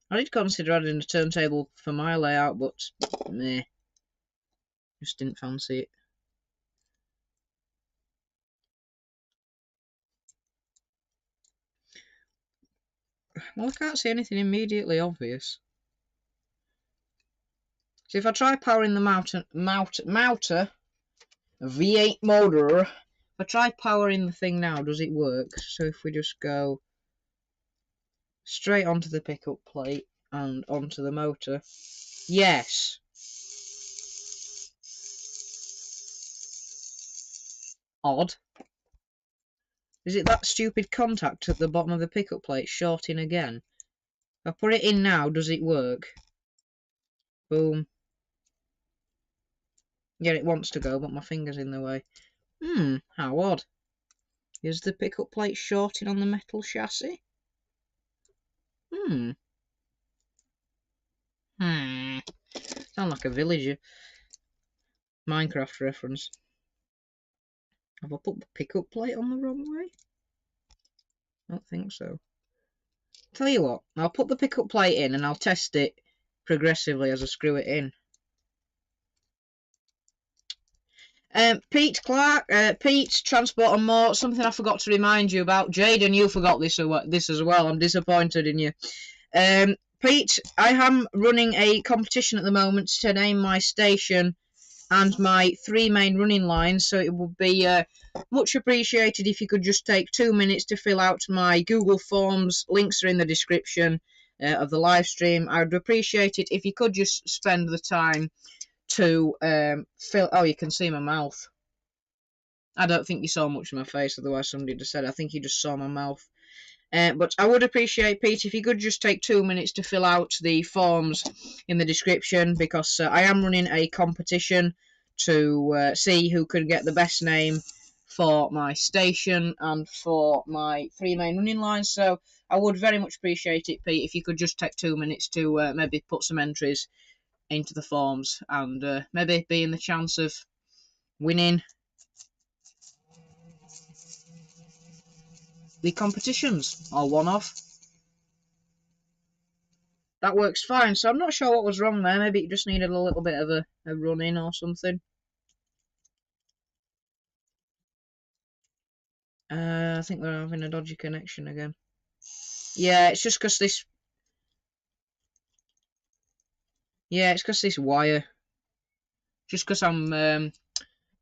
I did consider adding a turntable for my layout, but meh. Just didn't fancy it. Well, I can't see anything immediately obvious. So if I try powering the motor V8 motor, if I try powering the thing now, does it work? So if we just go straight onto the pickup plate and onto the motor, yes. Odd. Is it that stupid contact at the bottom of the pickup plate shorting again? If I put it in now, does it work? Boom. Yeah, it wants to go, but my finger's in the way. How odd. Is the pickup plate shorting on the metal chassis? Sound like a villager. Minecraft reference. Have I put the pickup plate on the wrong way? I don't think so. Tell you what, I'll put the pickup plate in and I'll test it progressively as I screw it in. Pete Clark, Pete, Transport and More, something I forgot to remind you about. Jaden, you forgot this as well. I'm disappointed in you. Pete, I am running a competition at the moment to name my station and my 3 main running lines, so it would be much appreciated if you could just take 2 minutes to fill out my Google Forms. Links are in the description of the live stream. I would appreciate it if you could just spend the time to fill. Oh, you can see my mouth. I don't think you saw much of my face, otherwise somebody would have said. I think you just saw my mouth. But I would appreciate, Pete, if you could just take 2 minutes to fill out the forms in the description, because I am running a competition to see who can get the best name for my station and for my 3 main running lines. So I would very much appreciate it, Pete, if you could just take 2 minutes to maybe put some entries into the forms and maybe be in the chance of winning the competitions, or one of. That works fine, so I'm not sure what was wrong there. Maybe it just needed a little bit of a run in or something. I think we're having a dodgy connection again. Yeah, it's just because this... Yeah, it's because this wire. Just because I'm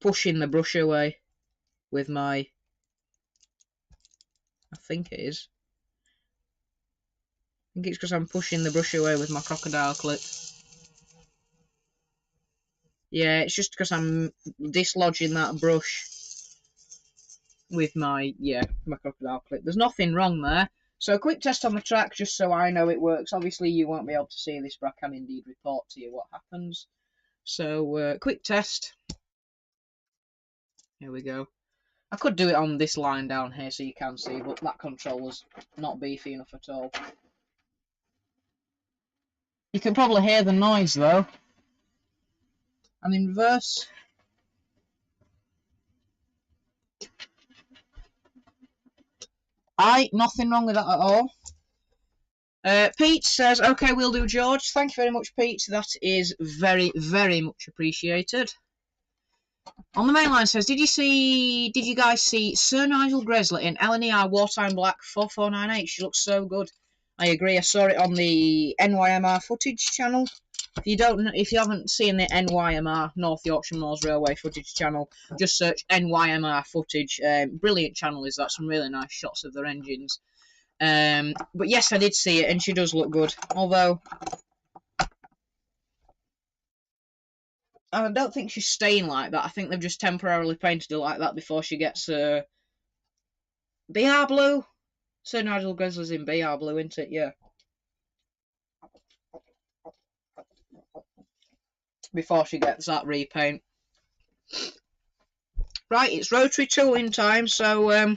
pushing the brush away with my... I think it is. I think it's because I'm pushing the brush away with my crocodile clip. Yeah, it's just because I'm dislodging that brush with my crocodile clip. There's nothing wrong there. So a quick test on the track, just so I know it works. Obviously, you won't be able to see this, but I can indeed report to you what happens. So, quick test. Here we go. I could do it on this line down here so you can see, but that controller's not beefy enough at all. You can probably hear the noise, though. And in reverse... Nothing wrong with that at all. Pete says, okay, we'll do, George. Thank you very much, Pete. That is very, very much appreciated. On the main line says, did you guys see Sir Nigel Gresley in LNER Wartime Black 4498? She looks so good. I agree. I saw it on the NYMR footage channel. If you haven't seen the NYMR North Yorkshire Moors Railway footage channel, just search NYMR footage. Brilliant channel is that. Some really nice shots of their engines. But yes, I did see it, and she does look good. Although I don't think she's staying like that. I think they've just temporarily painted her like that before she gets BR blue. Sir Nigel Gresley's in BR blue, isn't it? Yeah. Before she gets that repaint. Right, it's rotary tooling time, so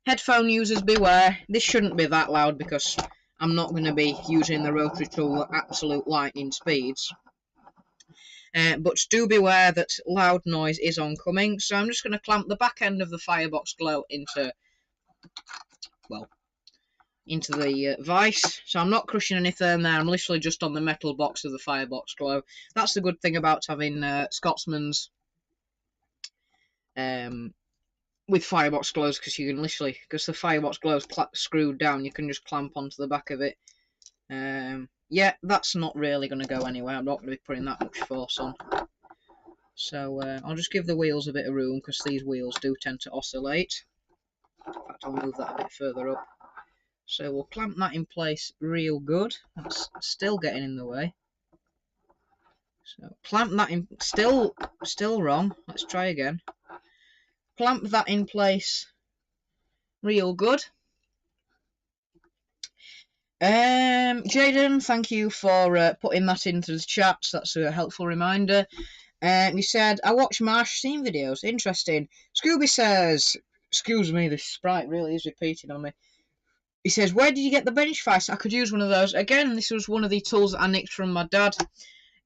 headphone users beware. This shouldn't be that loud because I'm not going to be using the rotary tool at absolute lightning speeds. But do beware that loud noise is oncoming. So I'm just going to clamp the back end of the firebox glow into the vise. So I'm not crushing anything there. I'm literally just on the metal box of the firebox glow. That's the good thing about having Scotsman's with firebox glows, because you can literally, because the firebox glow is screwed down, you can just clamp onto the back of it. Yeah, that's not really going to go anywhere. I'm not going to be putting that much force on. So I'll just give the wheels a bit of room, because these wheels do tend to oscillate. In fact, I'll move that a bit further up. So we'll clamp that in place real good. That's still getting in the way. So clamp that in, still wrong. Let's try again. Clamp that in place real good. Jaden, thank you for putting that into the chat. That's a helpful reminder. He said, I watch Marsh scene videos. Interesting. Scooby says, excuse me, the sprite really is repeating on me. He says, where did you get the bench vise? I could use one of those. Again, this was one of the tools that I nicked from my dad.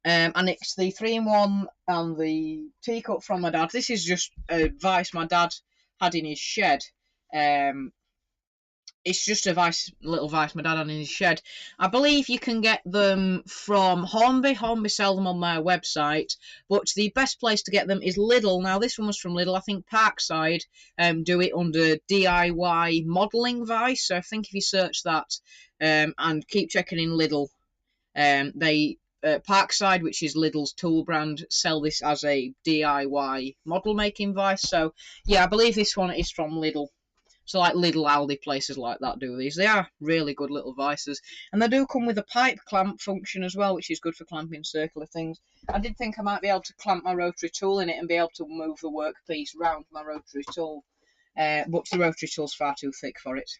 I nicked the 3-in-1 and the teacup from my dad. This is just a vise my dad had in his shed. It's just a little vise my dad had in his shed. I believe you can get them from Hornby. Hornby sell them on their website, but the best place to get them is Lidl. Now, this one was from Lidl. I think Parkside do it under DIY modelling vise. So I think if you search that and keep checking in Lidl, Parkside, which is Lidl's tool brand, sell this as a DIY model making vise. So yeah, I believe this one is from Lidl. So like Lidl, Aldi, places like that do these. They are really good little vices. And they do come with a pipe clamp function as well, which is good for clamping circular things. I did think I might be able to clamp my rotary tool in it and be able to move the workpiece round my rotary tool. But the rotary tool's far too thick for it.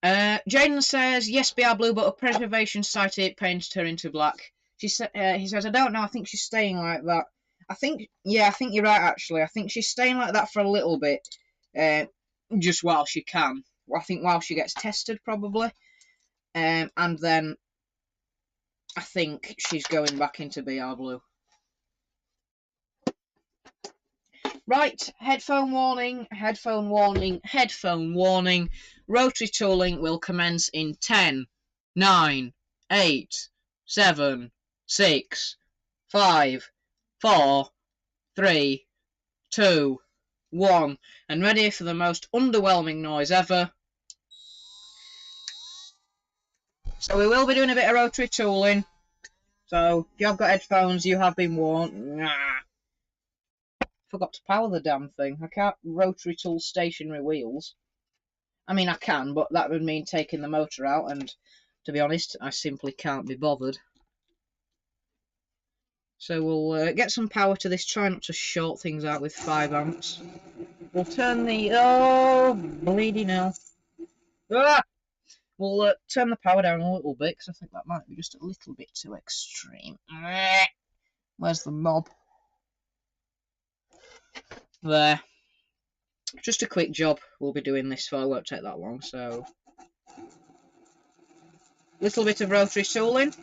Jaden says, yes, BR blue, but a preservation society painted her into black. He says, I don't know, I think she's staying like that. I think you're right, actually. I think she's staying like that for a little bit, just while she can. I think while she gets tested, probably. And then I think she's going back into BR blue. Right, headphone warning, headphone warning, headphone warning. Rotary tooling will commence in 10, 9, 8, 7, 6, 5, 4, 3, 2, 1. And ready for the most underwhelming noise ever. So we will be doing a bit of rotary tooling. So if you have got headphones, you have been warned. Nah. Forgot to power the damn thing. I can't rotary tool stationary wheels. I mean, I can, but that would mean taking the motor out, and to be honest, I simply can't be bothered. So we'll get some power to this, try not to short things out with 5 amps. We'll turn the... oh, bleeding hell. Ah! We'll turn the power down a little bit, because I think that might be just a little bit too extreme. Where's the knob? There. Just a quick job we'll be doing this for, it won't take that long, so... little bit of rotary tooling.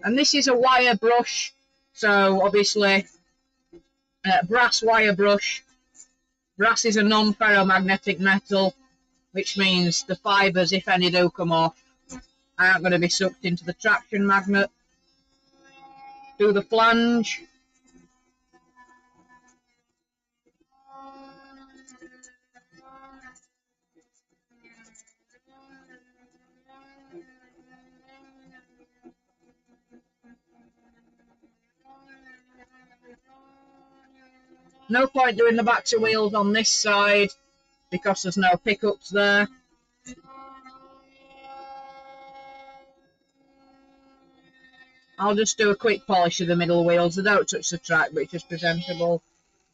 And this is a wire brush, so obviously brass wire brush. Brass is a non-ferromagnetic metal, which means the fibres, if any do come off, aren't going to be sucked into the traction magnet. Do the flange. No point doing the back to wheels on this side because there's no pickups there. I'll just do a quick polish of the middle wheels. They don't touch the track, but it's just presentable.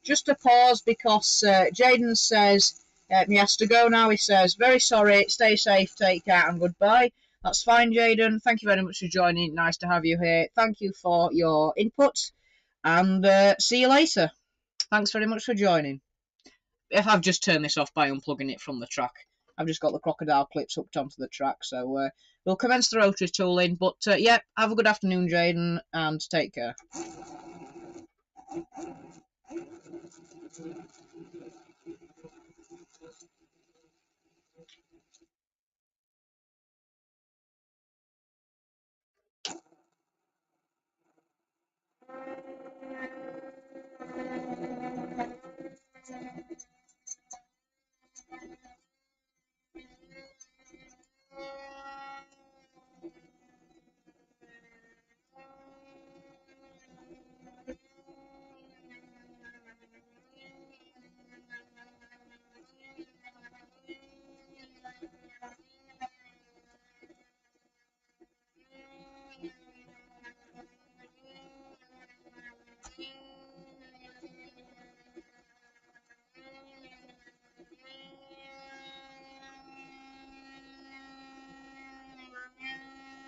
Just a pause because Jaden says he has to go now. He says, very sorry, stay safe, take care, and goodbye. That's fine, Jaden. Thank you very much for joining. Nice to have you here. Thank you for your input, and see you later. Thanks very much for joining. If I've just turned this off by unplugging it from the track. I've just got the crocodile clips hooked onto the track, so we'll commence the rotary tooling. But yeah, have a good afternoon, Jaden, and take care.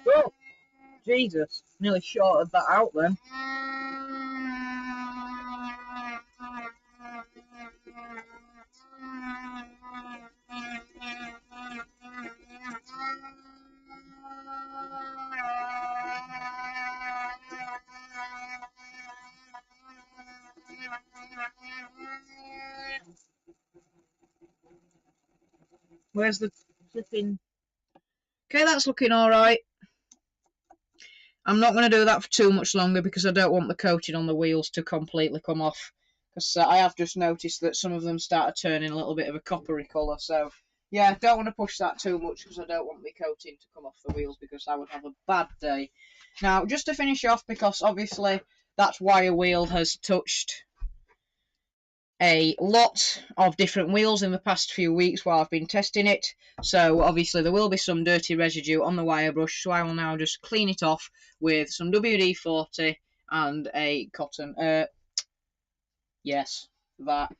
Oh, Jesus, nearly shorted that out then. Where's the flipping... okay, that's looking alright. I'm not going to do that for too much longer because I don't want the coating on the wheels to completely come off. Because I have just noticed that some of them started turning a little bit of a coppery colour. So, yeah, don't want to push that too much because I don't want the coating to come off the wheels because I would have a bad day. Now, just to finish off, because obviously that wire wheel has touched a lot of different wheels in the past few weeks while I've been testing it, so obviously there will be some dirty residue on the wire brush, so I will now just clean it off with some WD-40 and a cotton, yes, that.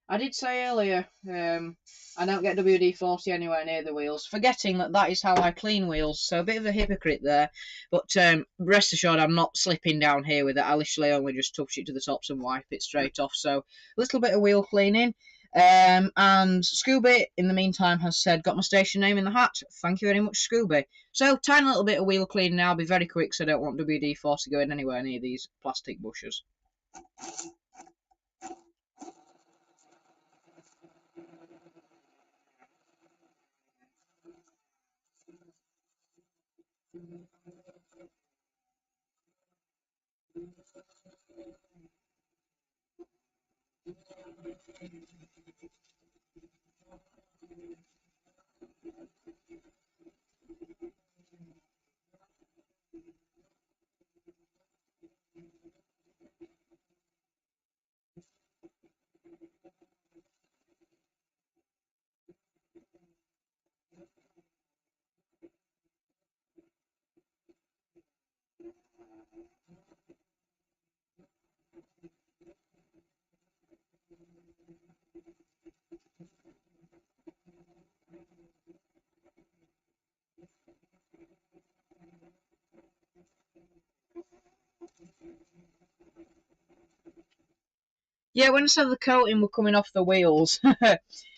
I did say earlier, I don't get WD-40 anywhere near the wheels, forgetting that that is how I clean wheels, so a bit of a hypocrite there, but rest assured I'm not slipping down here with it. I literally only just touch it to the tops and wipe it straight off, so a little bit of wheel cleaning. And Scooby, in the meantime, has said, got my station name in the hat. Thank you very much, Scooby. So, tiny little bit of wheel cleaning now. I'll be very quick, so I don't want WD-40 going anywhere near these plastic bushes. Yeah, when I said the coating were coming off the wheels,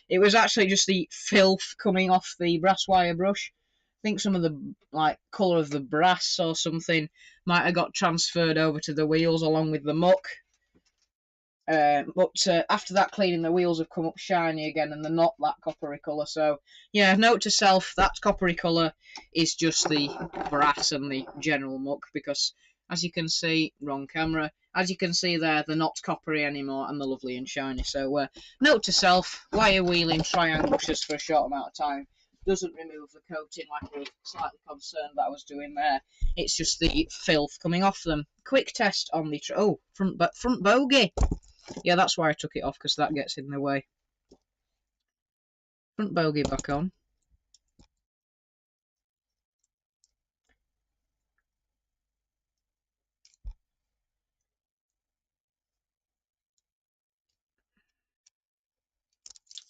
it was actually just the filth coming off the brass wire brush. I think some of the colour of the brass or something might have got transferred over to the wheels along with the muck. But after that cleaning, the wheels have come up shiny again, and they're not that coppery colour. So, yeah, note to self, that coppery colour is just the brass and the general muck, because, as you can see, wrong camera, as you can see there, they're not coppery anymore, and they're lovely and shiny. So, note to self, wire wheeling Triang bushes for a short amount of time doesn't remove the coating like I was slightly concerned that I was doing there. It's just the filth coming off them. Quick test on the... front bogey! Yeah, that's why I took it off, because that gets in the way. Front bogey back on.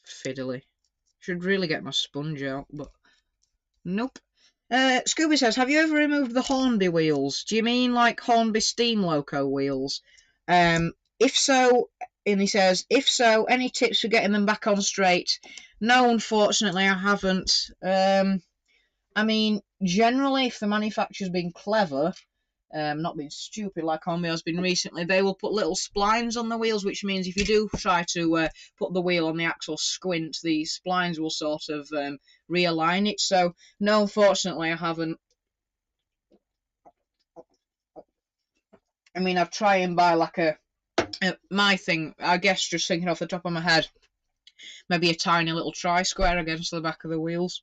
Fiddly. Should really get my sponge out, but nope. Scooby says, have you ever removed the Hornby wheels? Do you mean like Hornby steam loco wheels? If so, and he says, if so, any tips for getting them back on straight? No, unfortunately, I haven't. I mean, generally, if the manufacturer's been clever, not being stupid like Hornby has been recently, they will put little splines on the wheels, which means if you do try to put the wheel on the axle squint, the splines will sort of realign it. So, no, unfortunately, I haven't. I mean, I'd try and buy like my thing, I guess, just thinking off the top of my head, maybe a tiny little tri-square against the back of the wheels.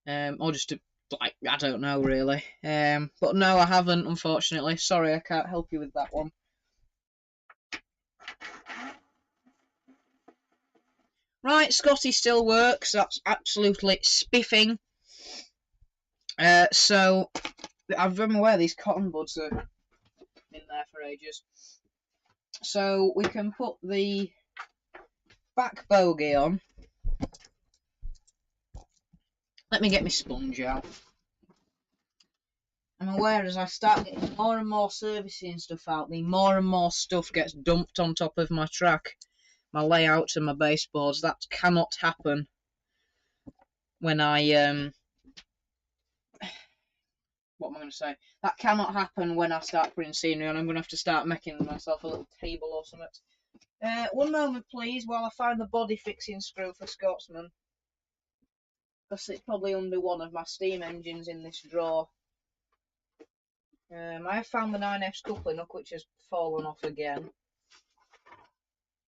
Or just I don't know really. But no, I haven't, unfortunately. Sorry, I can't help you with that one. Right, Scotty still works. That's absolutely spiffing. So I've been aware these cotton buds are in there for ages. So we can put the back bogey on. Let me get my sponge out. I'm aware as I start getting more and more servicing stuff out, the more and more stuff gets dumped on top of my track, my layouts and my baseboards. That cannot happen when I what am I going to say? That cannot happen when I start putting scenery on. I'm going to have to start making myself a little table or something. One moment, please, while I find the body fixing screw for Scotsman. Because it's probably under one of my steam engines in this drawer. I have found the 9F's coupling hook, which has fallen off again.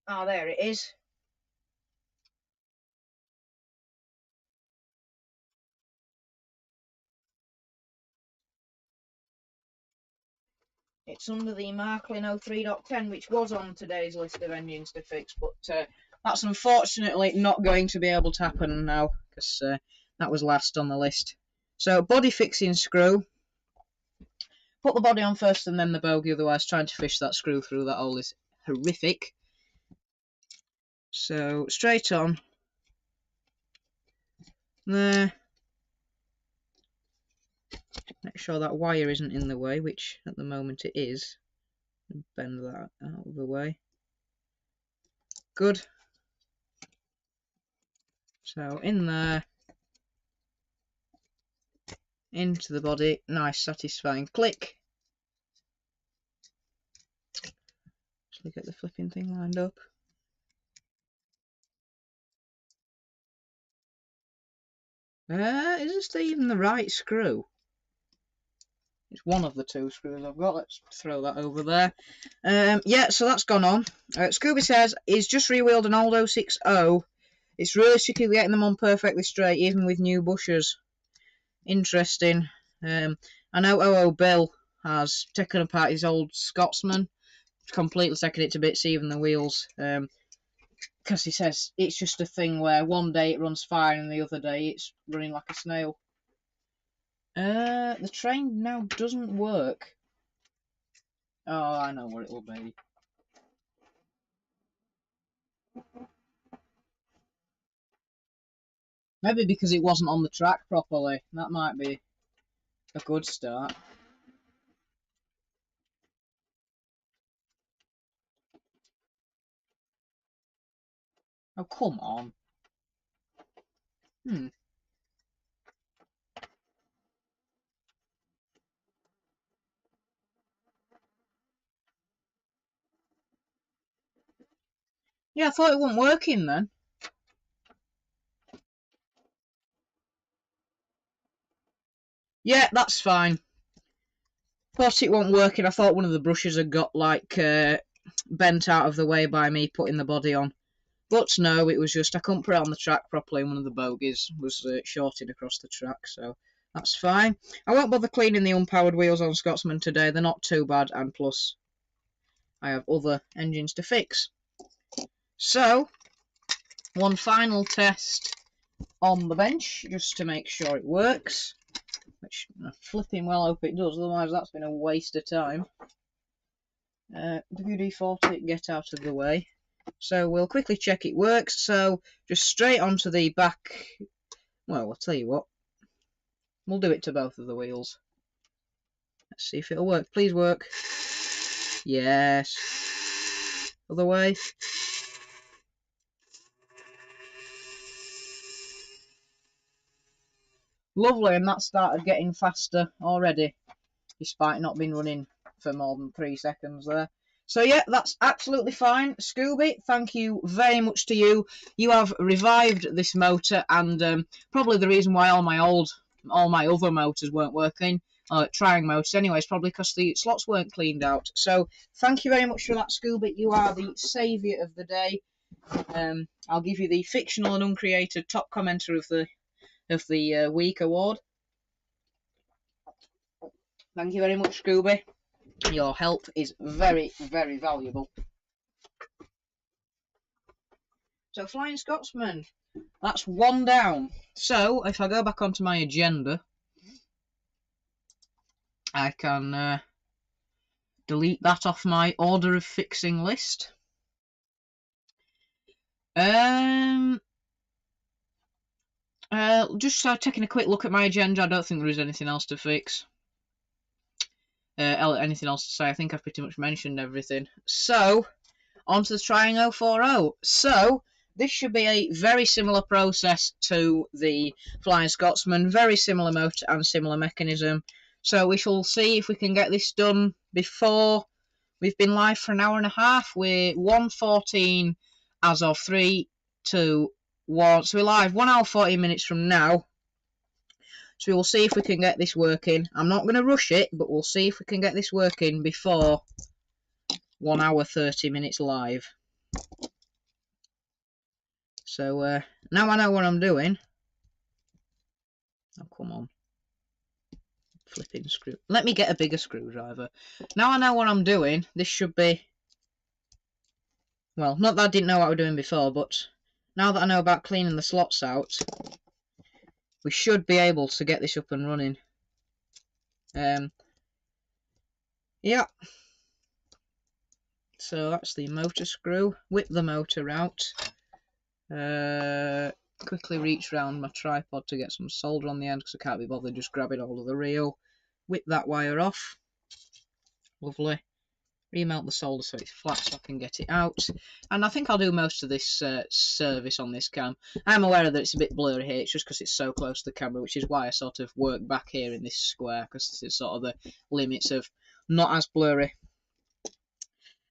Ah, there it is. It's under the Marklin 03.10, which was on today's list of engines to fix, but that's unfortunately not going to be able to happen now, because that was last on the list. So, body fixing screw. Put the body on first and then the bogey, otherwise trying to fish that screw through that hole is horrific. So straight on there. Make sure that wire isn't in the way, which at the moment it is. Bend that out of the way. Good. So in there, into the body, nice satisfying click. Just get the flipping thing lined up. Is this even the right screw? It's one of the two screws I've got. Let's throw that over there. Yeah, so that's gone on. Scooby says he's just re-wheeled an old 060. It's really tricky getting them on perfectly straight, even with new bushers. Interesting. I know Bill has taken apart his old Scotsman, completely taken it to bits, even the wheels. Because he says it's just a thing where one day it runs fine and the other day it's running like a snail. The train now doesn't work. Oh, I know what it will be. Maybe because it wasn't on the track properly. That might be a good start. Oh, come on. Yeah, I thought it wasn't working then. Yeah, that's fine. Thought it wasn't working. I thought one of the brushes had got like bent out of the way by me putting the body on. But no, it was just I couldn't put it on the track properly and one of the bogies was shorting across the track, so that's fine. I won't bother cleaning the unpowered wheels on Scotsman today. They're not too bad, and plus I have other engines to fix. So, one final test on the bench just to make sure it works, which I flipping well hope it does, otherwise that's been a waste of time. WD-40, get out of the way. So we'll quickly check it works. So just straight onto the back. Well, I'll tell you what. We'll do it to both of the wheels. Let's see if it'll work. Please work. Yes. Other way. Lovely, and that started getting faster already, despite not being running for more than 3 seconds there. So yeah, that's absolutely fine. Scooby, thank you very much to you. You have revived this motor, and probably the reason why all my other motors weren't working, Triang motors anyway, is probably because the slots weren't cleaned out. So thank you very much for that, Scooby. You are the saviour of the day. I'll give you the fictional and uncreated top commenter of the week award. Thank you very much, Scooby. Your help is very, very valuable. So, Flying Scotsman, that's one down. So, if I go back onto my agenda, I can delete that off my order of fixing list. Just taking a quick look at my agenda, I don't think there is anything else to fix. Anything else to say? I think I've pretty much mentioned everything. So, on to the Triang 040. So, this should be a very similar process to the Flying Scotsman. Very similar motor and similar mechanism. So, we shall see if we can get this done before we've been live for an hour and a half. We're 1:14 as of 3, 2, 1. So, we're live 1 hour 14 minutes from now. So, we'll see if we can get this working. I'm not going to rush it, but we'll see if we can get this working before 1 hour 30 minutes live. So now I know what I'm doing. Oh, come on. Flipping screw. Let me get a bigger screwdriver. Now I know what I'm doing. This should be... Well, not that I didn't know what I was doing before, but now that I know about cleaning the slots out, we should be able to get this up and running. Yeah. So that's the motor screw. Whip the motor out. Quickly reach round my tripod to get some solder on the end because I can't be bothered just grabbing hold of the reel. Whip that wire off. Lovely. Remelt the solder so it's flat so I can get it out. And I think I'll do most of this service on this cam. I'm aware that it's a bit blurry here, it's just because it's so close to the camera, which is why I sort of work back here in this square, because this is sort of the limits of not as blurry.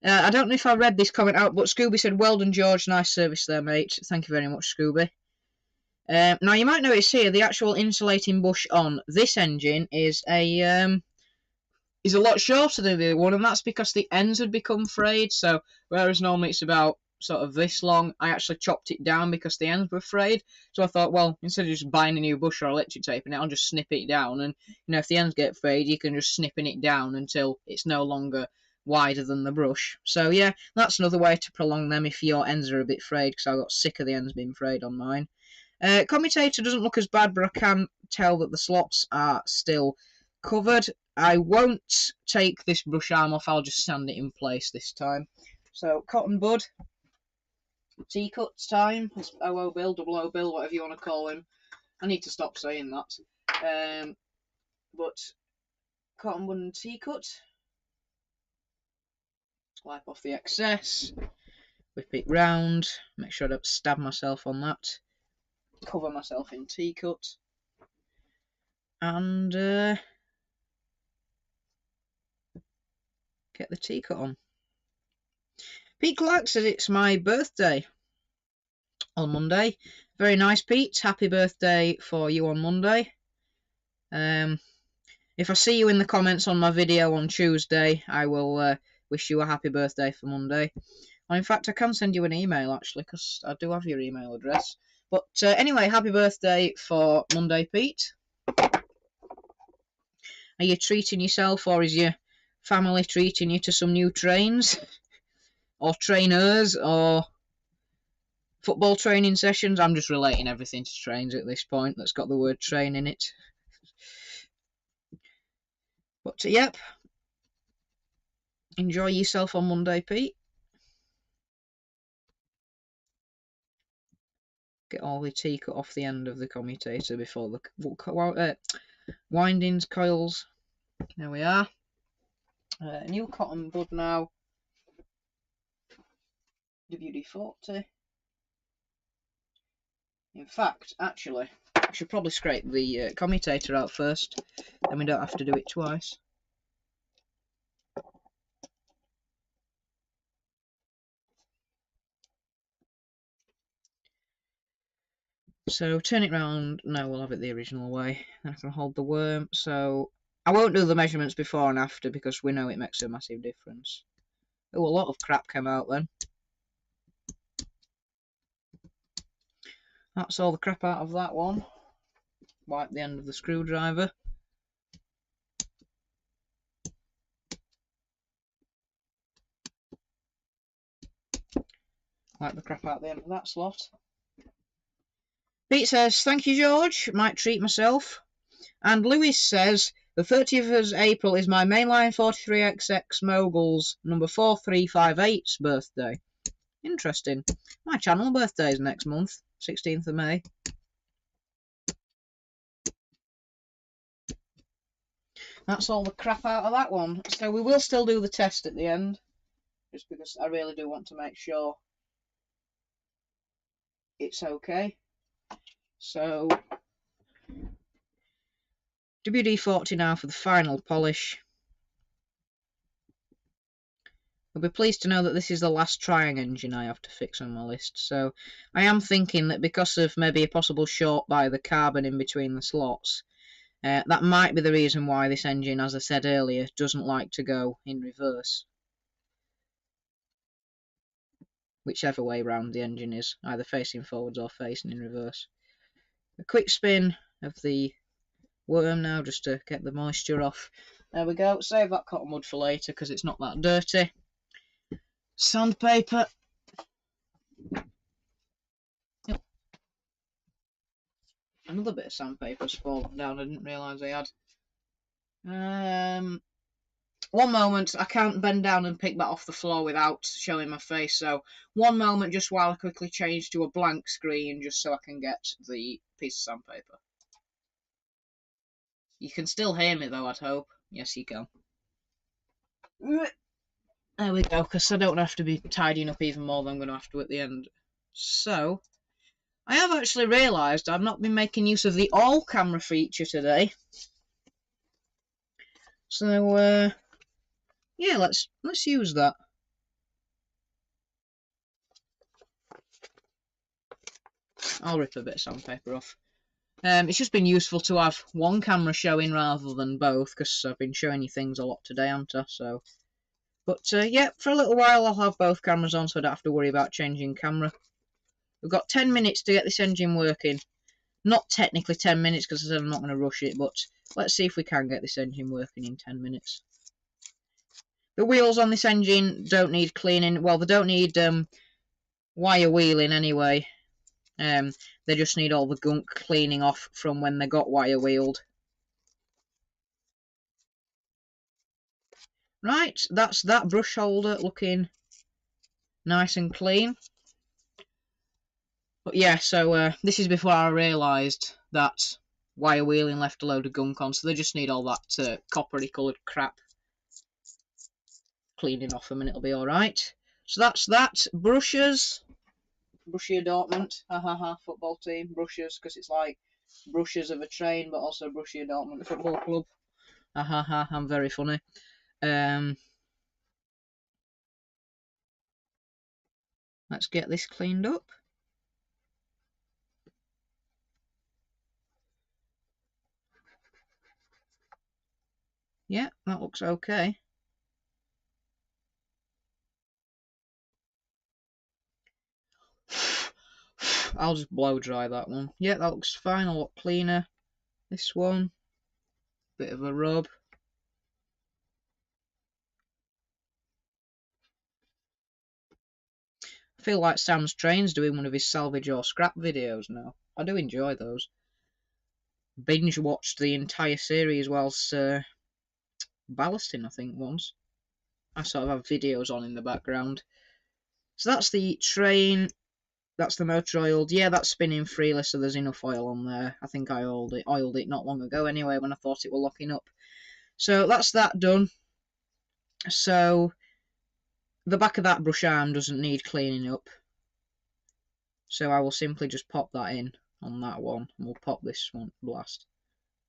I don't know if I read this comment out, but Scooby said, "Well done, George. Nice service there, mate." Thank you very much, Scooby. Now, you might notice here, the actual insulating bush on this engine is a lot shorter than the other one, and that's because the ends had become frayed. So whereas normally it's about sort of this long, I actually chopped it down because the ends were frayed. So I thought, well, instead of just buying a new bush or electric taping it, I'll just snip it down. And if the ends get frayed, you can just snipping it down until it's no longer wider than the brush. So yeah, that's another way to prolong them if your ends are a bit frayed, because I got sick of the ends being frayed on mine. Commutator doesn't look as bad, but I can tell that the slots are still covered. I won't take this brush arm off, I'll just sand it in place this time. So, cotton bud, T-cut time, OO Bill, double O Bill, whatever you want to call him. I need to stop saying that. But, cotton bud and T-cut. Wipe off the excess, whip it round, make sure I don't stab myself on that. Cover myself in T-cut. And, get the T-cut on. Pete Clark says it's my birthday on Monday. Very nice, Pete. Happy birthday for you on Monday. If I see you in the comments on my video on Tuesday, I will wish you a happy birthday for Monday. Well, in fact, I can send you an email, actually, because I do have your email address. But anyway, happy birthday for Monday, Pete. Are you treating yourself, or is your family treating you to some new trains? Or trainers, or football training sessions? I'm just relating everything to trains at this point that's got the word train in it. But yep, enjoy yourself on Monday, Pete. Get all the tea cut off the end of the commutator before the windings, coils. There we are. New cotton bud now. WD-40. In fact, actually, I should probably scrape the commutator out first, then we don't have to do it twice. So turn it round. No, we'll have it the original way. Then I can hold the worm. So I won't do the measurements before and after because we know it makes a massive difference. Oh, a lot of crap came out then. That's all the crap out of that one. Wipe the end of the screwdriver. Wipe the crap out the end of that slot. Pete says, "Thank you, George. Might treat myself." And Lewis says, "The 30th of April is my mainline 43XX Moguls number 4358's birthday." Interesting. My channel birthday is next month, 16th of May. That's all the crap out of that one. So we will still do the test at the end, just because I really do want to make sure it's okay. So WD-40 now for the final polish. You'll be pleased to know that this is the last Triang engine I have to fix on my list. So I am thinking that because of maybe a possible short by the carbon in between the slots, that might be the reason why this engine, as I said earlier, doesn't like to go in reverse. Whichever way round the engine is, either facing forwards or facing in reverse. A quick spin of the worm now just to get the moisture off. There we go. Save that cotton wood for later because it's not that dirty. Sandpaper. Another bit of sandpaper's fallen down. I didn't realise I had. One moment, I can't bend down and pick that off the floor without showing my face, so one moment just while I quickly change to a blank screen just so I can get the piece of sandpaper. You can still hear me though, I'd hope. Yes, you can. There we go, because I don't have to be tidying up even more than I'm going to have to at the end. So, I have actually realised I've not been making use of the all camera feature today. So, yeah, let's use that. I'll rip a bit of sandpaper off. It's just been useful to have one camera showing rather than both, because I've been showing you things a lot today, haven't I? So, but yeah, for a little while I'll have both cameras on, so I don't have to worry about changing camera. We've got 10 minutes to get this engine working. Not technically 10 minutes, because I said I'm not going to rush it, but let's see if we can get this engine working in 10 minutes. The wheels on this engine don't need cleaning. Well, they don't need wire wheeling anyway. They just need all the gunk cleaning off from when they got wire wheeled. Right, that's that brush holder looking nice and clean. But yeah, so this is before I realised that wire wheeling left a load of gunk on, so they just need all that coppery coloured crap cleaning off them and it'll be alright. So that's that. Brushes. Brushy adornment. Ha ha ha, football team. Brushes, because it's like brushes of a train, but also brushy adornment football club. Ha ha ha, I'm very funny. Let's get this cleaned up. Yeah, that looks okay. I'll just blow dry that one. Yeah, that looks fine, a lot cleaner. This one, bit of a rub. I feel like Sam's Train's doing one of his salvage or scrap videos now. I do enjoy those. Binge watched the entire series whilst ballasting, I think, once. I sort of have videos on in the background. So that's the train. That's the motor oiled. Yeah, that's spinning freely, so there's enough oil on there. I think I oiled it not long ago anyway, when I thought it were locking up. So that's that done. So the back of that brush arm doesn't need cleaning up. So I will simply just pop that in on that one, and we'll pop this one blast.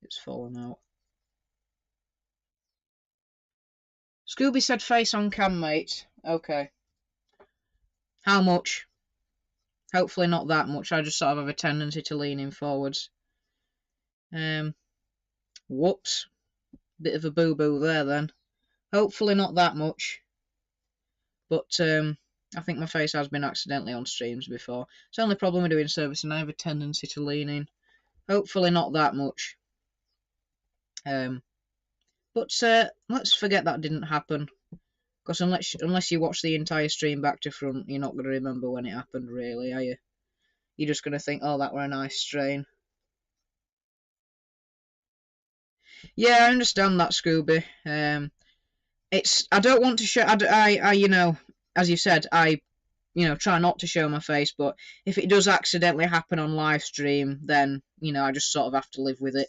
It's fallen out. Scooby said face on cam, mate. Okay. How much? Hopefully not that much. I just sort of have a tendency to lean in forwards. Whoops. Bit of a boo-boo there then. Hopefully not that much. But I think my face has been accidentally on streams before. It's the only problem with doing servicing. I have a tendency to lean in. Hopefully not that much. But let's forget that didn't happen. Because unless you watch the entire stream back to front, you're not going to remember when it happened, really, are you? You're just going to think, oh, that were a nice strain. Yeah, I understand that, Scooby. I don't want to show. I you know, as you said, I try not to show my face. But if it does accidentally happen on live stream, then I just sort of have to live with it.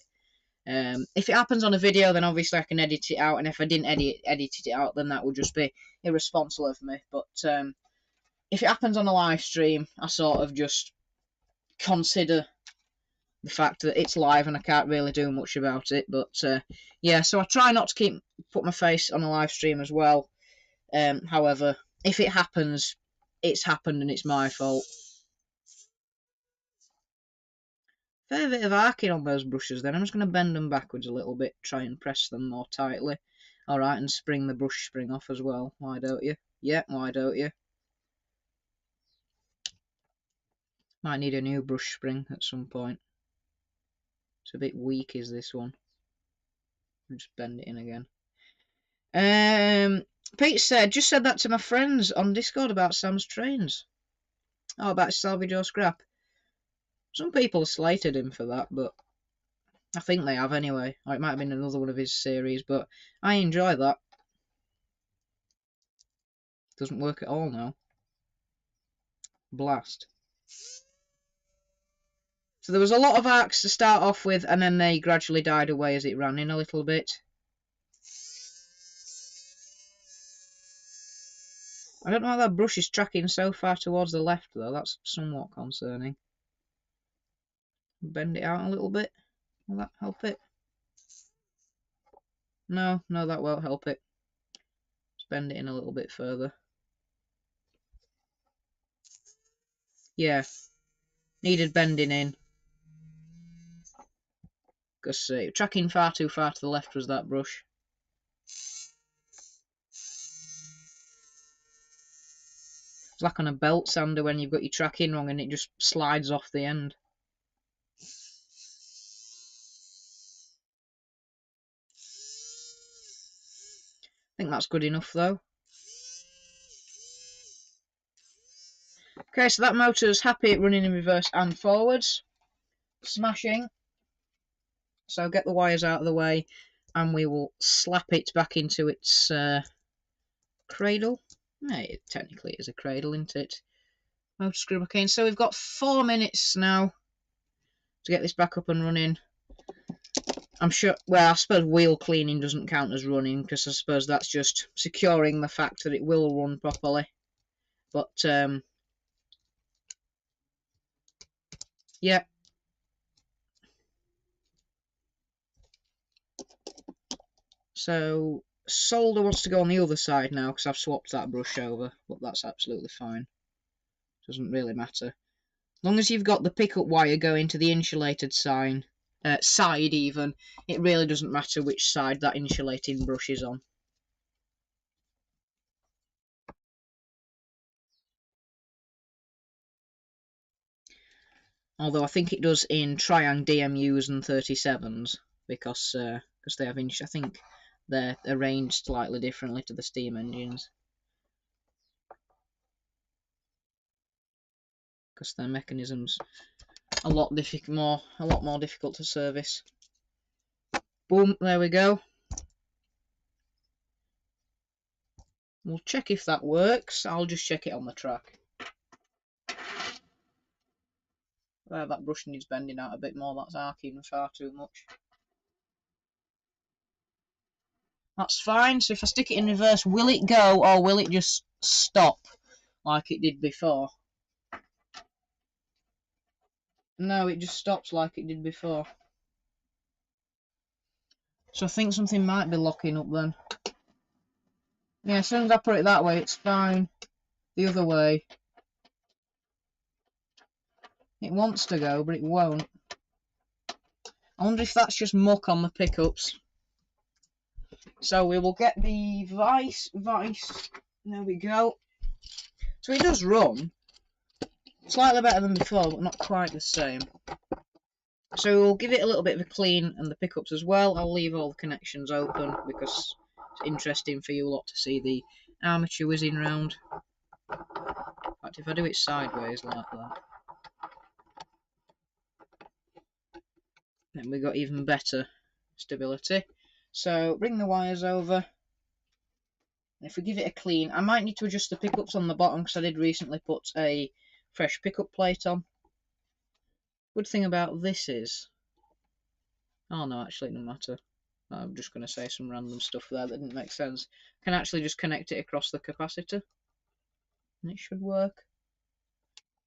If it happens on a video, then obviously I can edit it out, and if I didn't edit it out, then that would just be irresponsible of me. But if it happens on a live stream, I sort of just consider the fact that it's live and I can't really do much about it. But yeah, so I try not to put my face on a live stream as well. However, if it happens, it's happened and it's my fault. Fair bit of arcing on those brushes then. I'm just going to bend them backwards a little bit, try and press them more tightly. Alright, and spring the brush spring off as well. Why don't you? Yeah, why don't you? Might need a new brush spring at some point. It's a bit weak, is this one. I'll just bend it in again. Pete just said that to my friends on Discord about Sam's trains. Oh, about salvage or scrap. Some people slated him for that, but I think they have anyway. Or it might have been another one of his series, but I enjoy that. Doesn't work at all now. Blast. So there was a lot of arcs to start off with, and then they gradually died away as it ran in a little bit. I don't know how that brush is tracking so far towards the left, though. That's somewhat concerning. Bend it out a little bit. Will that help it? No, that won't help it. Just bend it in a little bit further. Yeah, needed bending in. Because tracking far too far to the left was that brush. It's like on a belt sander when you've got your tracking wrong and it just slides off the end. I think that's good enough though. Okay, so that motor's happy running in reverse and forwards. Smashing. So get the wires out of the way and we will slap it back into its cradle. It technically is a cradle, isn't it? Motor screw back in. So we've got 4 minutes now to get this back up and running. I'm sure, well, I suppose wheel cleaning doesn't count as running because I suppose that's just securing the fact that it will run properly. But, yeah. So, solder wants to go on the other side now because I've swapped that brush over, but that's absolutely fine. Doesn't really matter. As long as you've got the pickup wire going to the insulated side even, it really doesn't matter which side that insulating brush is on. Although I think it does in Triang DMUs and 37s because they have I think they're arranged slightly differently to the steam engines because their mechanisms a lot more difficult to service. Boom, there we go. We'll check if that works. I'll just check it on the track. That brush needs bending out a bit more. That's arcing far too much. That's fine. So if I stick it in reverse, will it go or will it just stop like it did before? No, it just stops like it did before. So I think something might be locking up then. Yeah, as soon as I put it that way, it's fine. The other way, it wants to go, but it won't. I wonder if that's just muck on the pickups. So we will get the vice. There we go. So it does run. Slightly better than before, but not quite the same. So we'll give it a little bit of a clean and the pickups as well. I'll leave all the connections open because it's interesting for you lot to see the armature whizzing round. In fact, if I do it sideways like that, then we got even better stability. So bring the wires over. If we give it a clean, I might need to adjust the pickups on the bottom because I did recently put a fresh pickup plate on. Good thing about this is, oh no, actually it doesn't matter. I'm just going to say some random stuff there that didn't make sense. I can actually just connect it across the capacitor and it should work.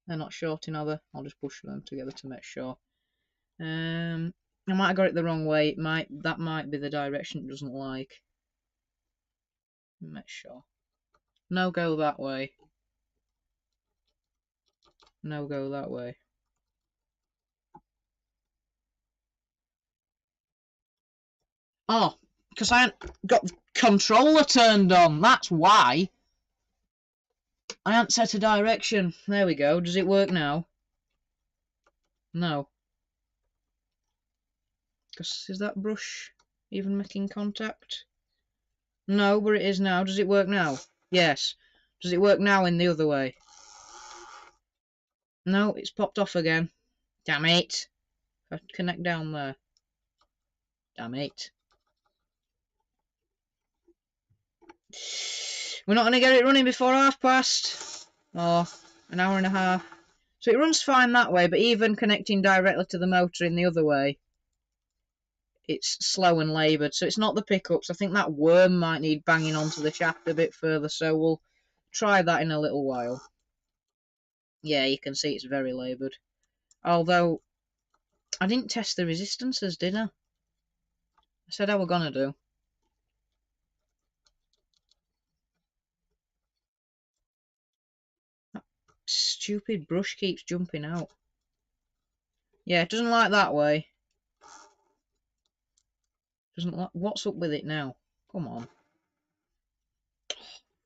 They're not shorting, are they? I'll just push them together to make sure. I might have got it the wrong way. That might be the direction it doesn't like. Make sure. No, go that way. No, go that way. Oh, because I hadn't got the controller turned on. That's why. I hadn't set a direction. There we go. Does it work now? No. Because is that brush even making contact? No, but it is now. Does it work now? Yes. Does it work now in the other way? No, it's popped off again. Damn it. If I connect down there. Damn it. We're not going to get it running before past, or an hour and a half. So it runs fine that way, but even connecting directly to the motor in the other way, it's slow and laboured. So it's not the pickups. I think that worm might need banging onto the shaft a bit further, so we'll try that in a little while. Yeah, you can see it's very laboured. Although, I didn't test the resistances, did I? I said I were going to do. That stupid brush keeps jumping out. Yeah, it doesn't like that way. Doesn't like. What's up with it now? Come on.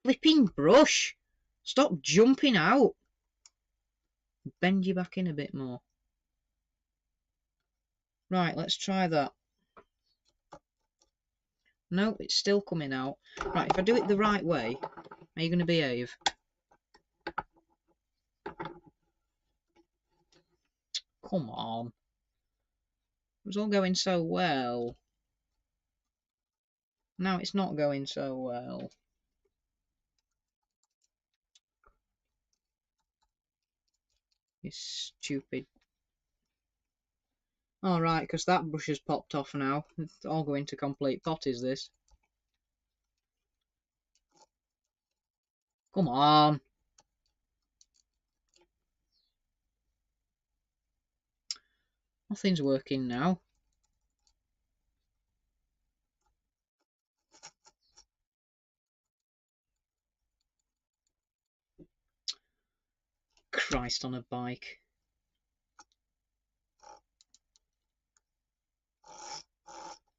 Flipping brush! Stop jumping out. Bend you back in a bit more. Right, let's try that. No, it's still coming out. Right, if I do it the right way, are you going to behave? Come on. It was all going so well. Now it's not going so well. You stupid. Alright, because that brush has popped off now. It's all going to complete pot, is this? Come on. Nothing's working now. Christ on a bike.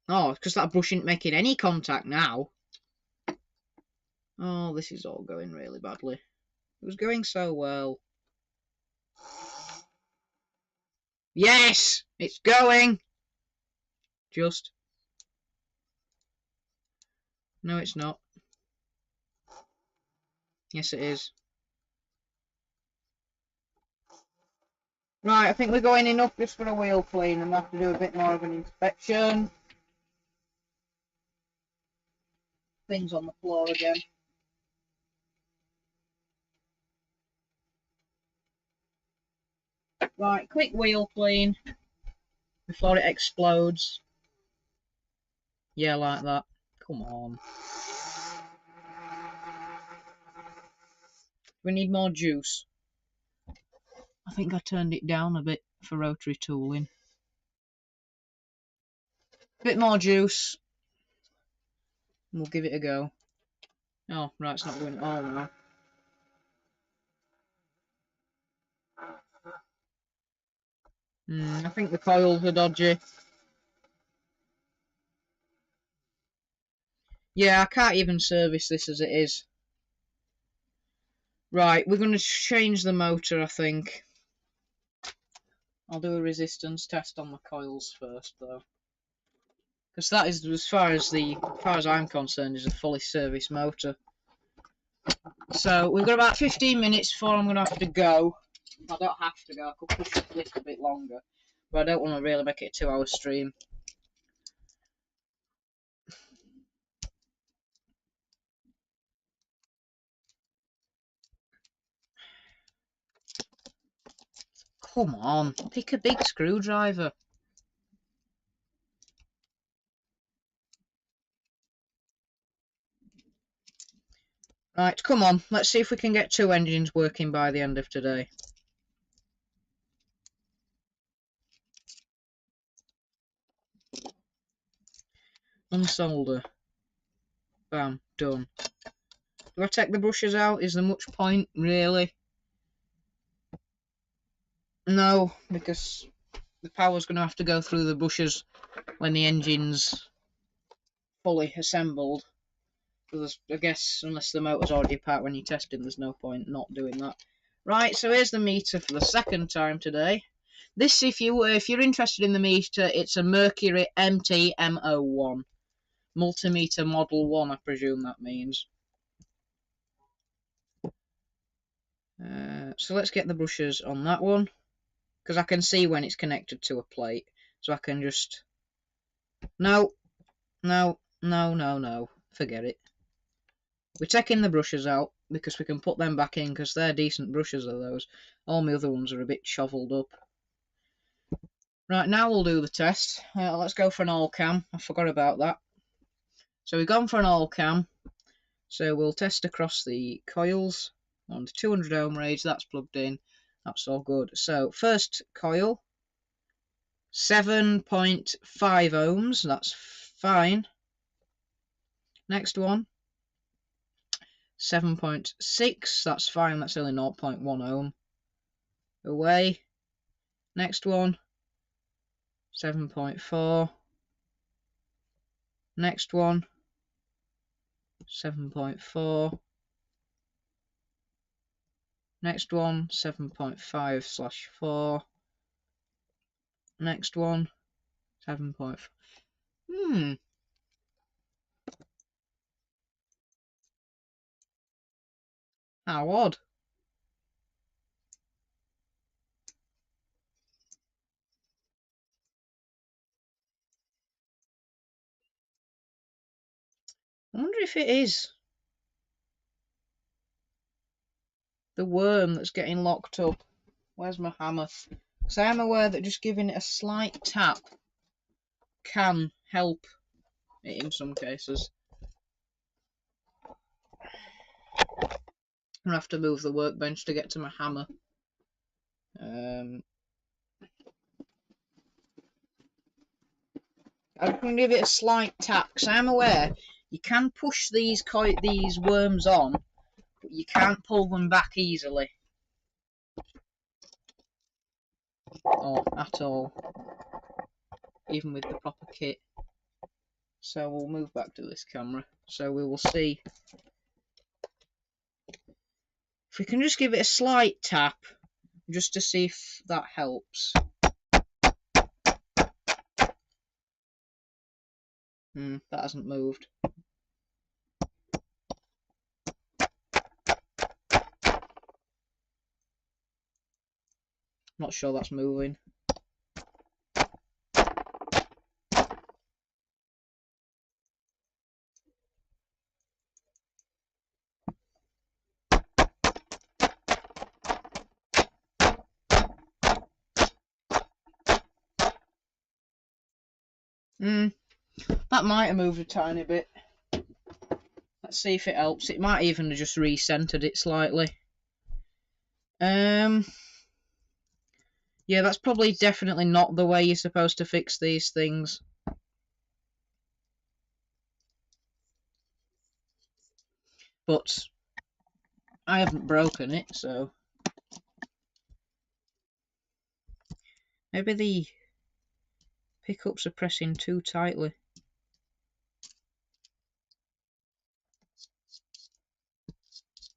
Oh, because that brush isn't making any contact now. Oh, this is all going really badly. It was going so well. Yes! It's going! Just. No, it's not. Yes, it is. Right, I think we're going enough just for a wheel clean, and we'll have to do a bit more of an inspection. Things on the floor again. Right, quick wheel clean before it explodes. Yeah, like that. Come on. We need more juice. I think I turned it down a bit for rotary tooling. Bit more juice. We'll give it a go. Oh, right, it's not doing it all now. I think the coils are dodgy. Yeah, I can't even service this as it is. Right, we're going to change the motor, I think. I'll do a resistance test on the coils first, though. Because that is, as far as I'm concerned, is a fully serviced motor. So we've got about 15 minutes before I'm going to have to go. I don't have to go, I could push this a bit longer. But I don't want to really make it a 2-hour stream. Come on, pick a big screwdriver. Right, come on, let's see if we can get 2 engines working by the end of today. Unsolder. Bam, done. Do I take the brushes out? Is there much point, really? No, because the power's going to have to go through the brushes when the engine's fully assembled. I guess, unless the motor's already apart when you're testing, there's no point not doing that. Right, so here's the meter for the second time today. This, if you're interested in the meter, it's a Mercury MTM01. Multimeter Model 1, I presume that means. So let's get the brushes on that one, because I can see when it's connected to a plate. So I can just... No, no, no, no, no. Forget it. We're taking the brushes out because we can put them back in because they're decent brushes are those. All my other ones are a bit shovelled up. Right, now we'll do the test. Let's go for an all cam. I forgot about that. So we've gone for an all cam. So we'll test across the coils on the 200 ohm range. That's plugged in. That's all good. So first coil, 7.5 ohms. That's fine. Next one, 7.6. That's fine. That's only 0.1 ohm. Away. Next one, 7.4. Next one, 7.4. Next one, 7.5/4. Next one, 7.5. How odd. I wonder if it is the worm that's getting locked up. Where's my hammer? Because I am aware that just giving it a slight tap can help it in some cases. I'm going to have to move the workbench to get to my hammer. I'm going to give it a slight tap because I am aware you can push these worms on, but you can't pull them back easily. Or at all. Even with the proper kit. So we'll move back to this camera. So we will see if we can just give it a slight tap just to see if that helps. That hasn't moved. Not sure that's moving. That might have moved a tiny bit. Let's see if it helps. It might even have just recentered it slightly. Yeah, that's probably definitely not the way you're supposed to fix these things. But I haven't broken it, so maybe the pickups are pressing too tightly.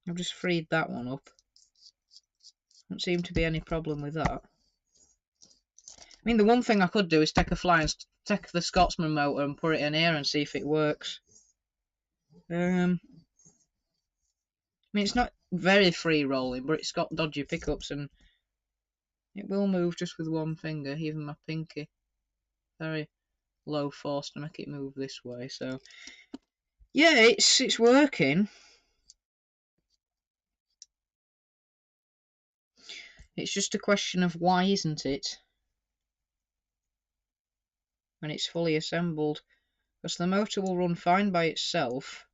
I've just freed that one up. Don't seem to be any problem with that. I mean, the one thing I could do is take the Scotsman motor and put it in here and see if it works. I mean, it's not very free rolling, but it's got dodgy pickups and it will move just with one finger, even my pinky. Very low force to make it move this way. So yeah, it's working. It's just a question of why isn't it when it's fully assembled? Because the motor will run fine by itself,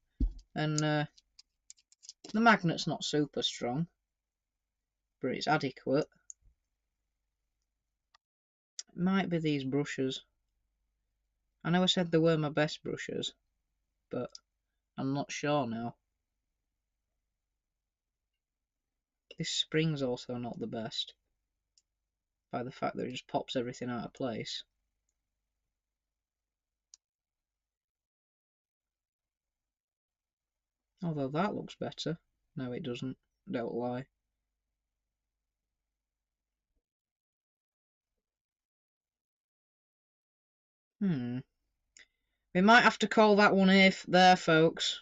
and the magnet's not super strong, but it's adequate. It might be these brushes. I know I said they were my best brushes, but I'm not sure now. This spring's also not the best, by the fact that it just pops everything out of place. Although that looks better. No, it doesn't. Don't lie. We might have to call that one there, folks.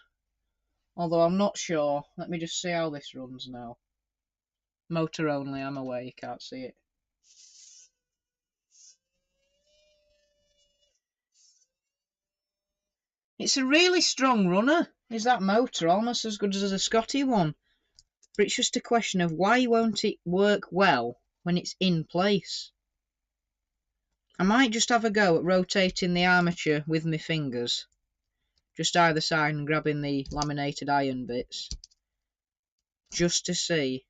Although I'm not sure. Let me just see how this runs now. Motor only, I'm aware you can't see it. It's a really strong runner. is that motor almost as good as a Scotty one. But it's just a question of why won't it work well when it's in place? I might just have a go at rotating the armature with my fingers, just either side, and grabbing the laminated iron bits, just to see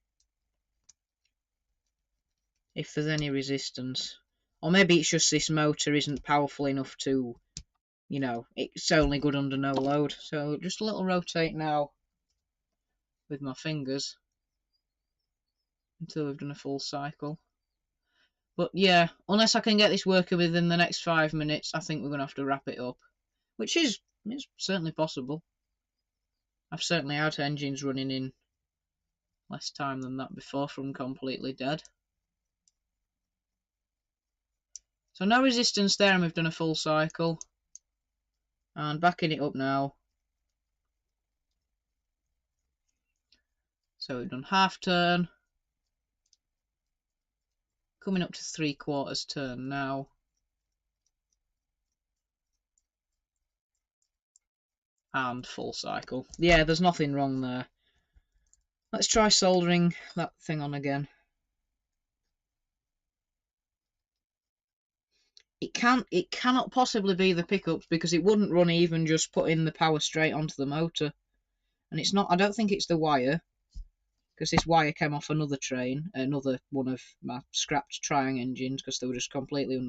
if there's any resistance. Or maybe it's just this motor isn't powerful enough to, you know, it's only good under no load. So just a little rotate now with my fingers until we've done a full cycle. But yeah, unless I can get this working within the next 5 minutes, I think we're going to have to wrap it up. Which is certainly possible. I've certainly had engines running in less time than that before from completely dead. So no resistance there, and we've done a full cycle. And backing it up now. So we've done half turn. Coming up to 3/4 turn now. And full cycle. Yeah, there's nothing wrong there. Let's try soldering that thing on again. It cannot possibly be the pickups, because it wouldn't run even just putting the power straight onto the motor. And it's not, I don't think it's the wire, because this wire came off another train, another one of my scrapped Triang engines, because they were just completely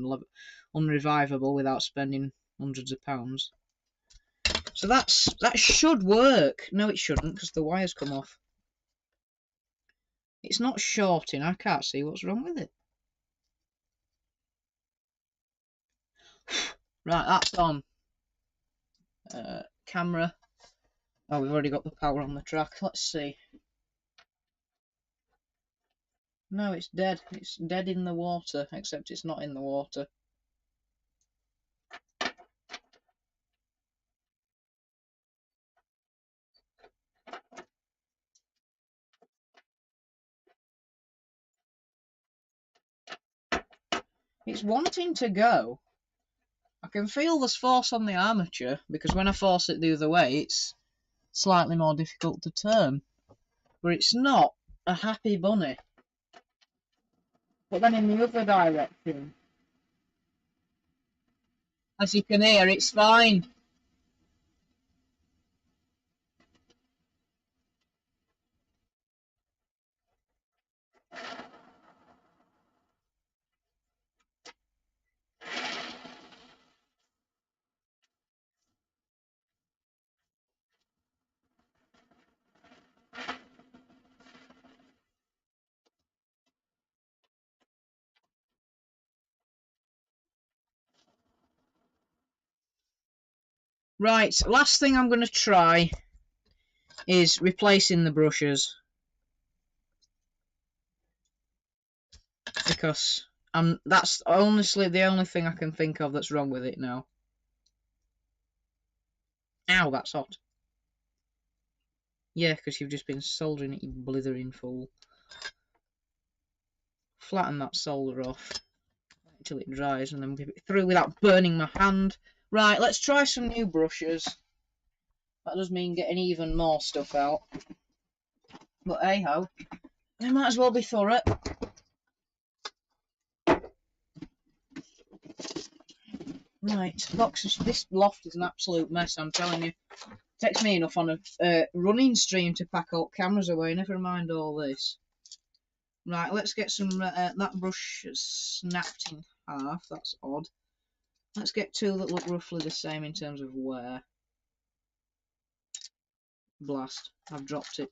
unrevivable without spending hundreds of pounds. So that should work. No, it shouldn't, because the wire's come off. It's not shorting. I can't see what's wrong with it. Right, that's on. Camera. Oh, we've already got the power on the track. Let's see. No, it's dead. It's dead in the water, except it's not in the water. It's wanting to go. I can feel there's force on the armature, because when I force it the other way, it's slightly more difficult to turn. But it's not a happy bunny. But then in the other direction, as you can hear, it's fine. Right, last thing I'm going to try is replacing the brushes, because that's honestly the only thing I can think of that's wrong with it now. Ow, that's hot. Yeah, because you've just been soldering it, you blithering fool. Flatten that solder off until it dries, and then give it through without burning my hand. Right, let's try some new brushes. That does mean getting even more stuff out. But hey ho, they might as well be thorough. Right, boxes. This loft is an absolute mess, I'm telling you. It takes me enough on a running stream to pack all cameras away, never mind all this. Right, let's get some, that brush snapped in half, that's odd. Let's get two that look roughly the same in terms of wear. Blast, I've dropped it.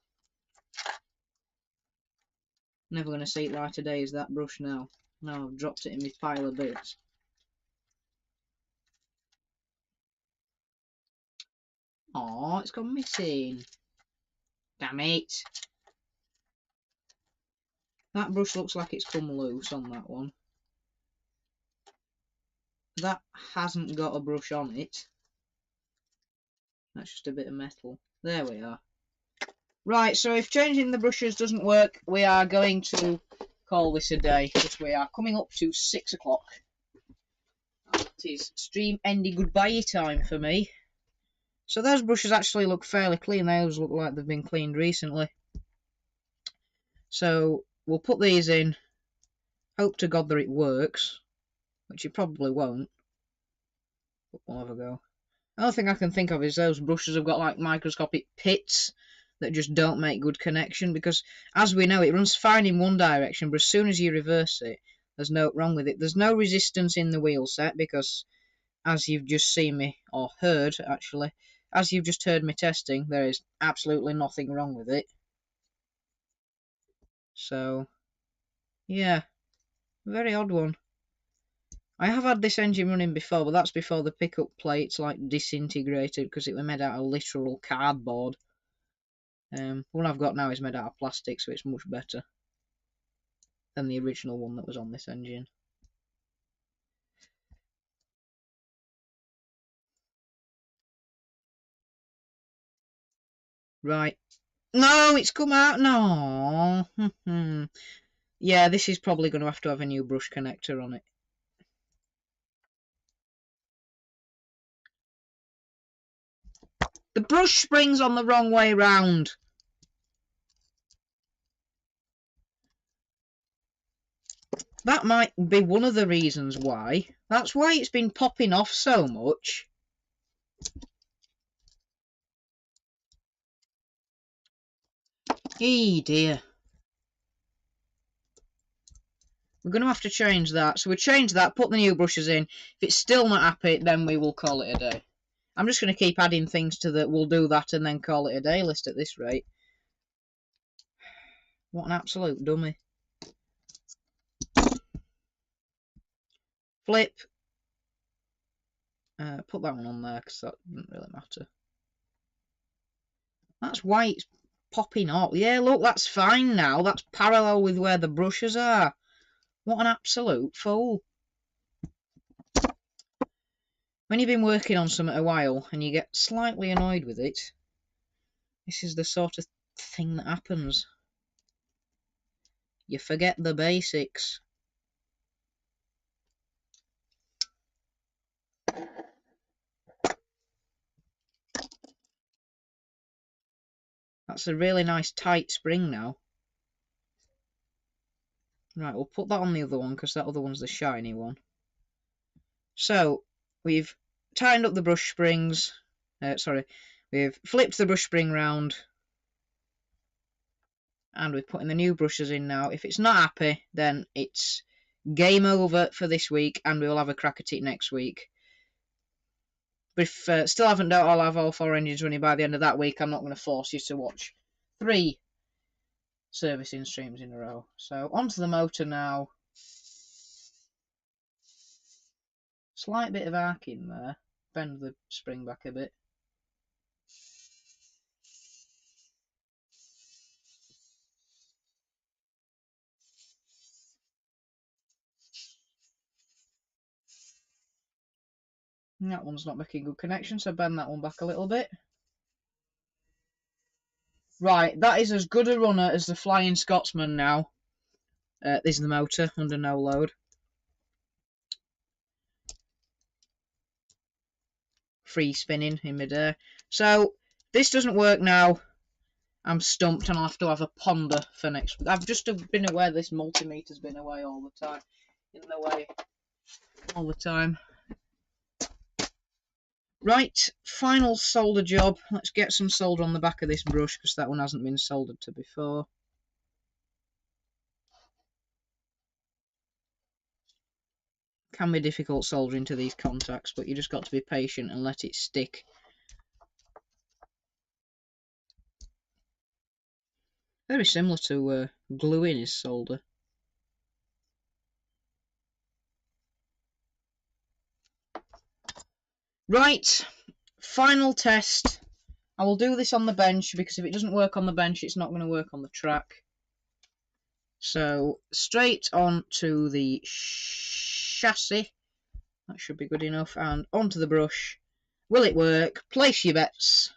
Never going to see it light of day is that brush now. No, I've dropped it in my pile of bits. Oh, it's gone missing. Damn it. That brush looks like it's come loose on that one. That hasn't got a brush on it. That's just a bit of metal. There we are. Right, so if changing the brushes doesn't work, we are going to call this a day, because we are coming up to 6 o'clock. It is stream ending goodbye time for me. So those brushes actually look fairly clean. Those look like they've been cleaned recently. So we'll put these in. Hope to God that it works, which it probably won't. But we'll have a go. The only thing I can think of is those brushes have got like microscopic pits that just don't make good connection, because as we know, it runs fine in one direction, but as soon as you reverse it, there's no wrong with it. There's no resistance in the wheel set, because as you've just seen me, or heard actually, as you've just heard me testing, there is absolutely nothing wrong with it. So yeah, very odd one. I have had this engine running before, but that's before the pickup plates like disintegrated, because it was made out of literal cardboard. The one I've got now is made out of plastic, so it's much better than the original one that was on this engine. Right. No, it's come out. No. Yeah, this is probably going to have a new brush connector on it. The brush spring's on the wrong way round. That might be one of the reasons why. That's why it's been popping off so much. Eh dear. We're going to have to change that. So we change that, put the new brushes in. If it's still not happy, then we will call it a day. I'm just going to keep adding things to the we'll do that and then call it a day list at this rate. What an absolute dummy. Flip. Put that one on there because that doesn't really matter. That's why it's popping up. Yeah, look, that's fine now. That's parallel with where the brushes are. What an absolute fool. When you've been working on something a while and you get slightly annoyed with it, this is the sort of thing that happens. You forget the basics. That's a really nice tight spring now. Right, we'll put that on the other one because that other one's the shiny one. So, we've tightened up the brush springs. We've flipped the brush spring round. And we're putting the new brushes in now. If it's not happy, then it's game over for this week, and we'll have a crack at it next week. But if still haven't done, I'll have all 4 engines running by the end of that week. I'm not going to force you to watch 3 servicing streams in a row. So onto the motor now. Slight bit of arcing there. Bend the spring back a bit. And that one's not making good connection, so bend that one back a little bit. Right, that is as good a runner as the Flying Scotsman now. This is the motor under no load. Free spinning in midair. So this doesn't work now. I'm stumped and I'll have to have a ponder for next week. I've just been aware this multimeter's been away all the time. In the way all the time. Right, final solder job. Let's get some solder on the back of this brush because that one hasn't been soldered to before. Can be difficult soldering to these contacts, but you just got to be patient and let it stick. Very similar to gluing is solder. Right, final test. I will do this on the bench because if it doesn't work on the bench, it's not going to work on the track. So straight on to the chassis. That should be good enough. And onto the brush. Will it work? Place your bets.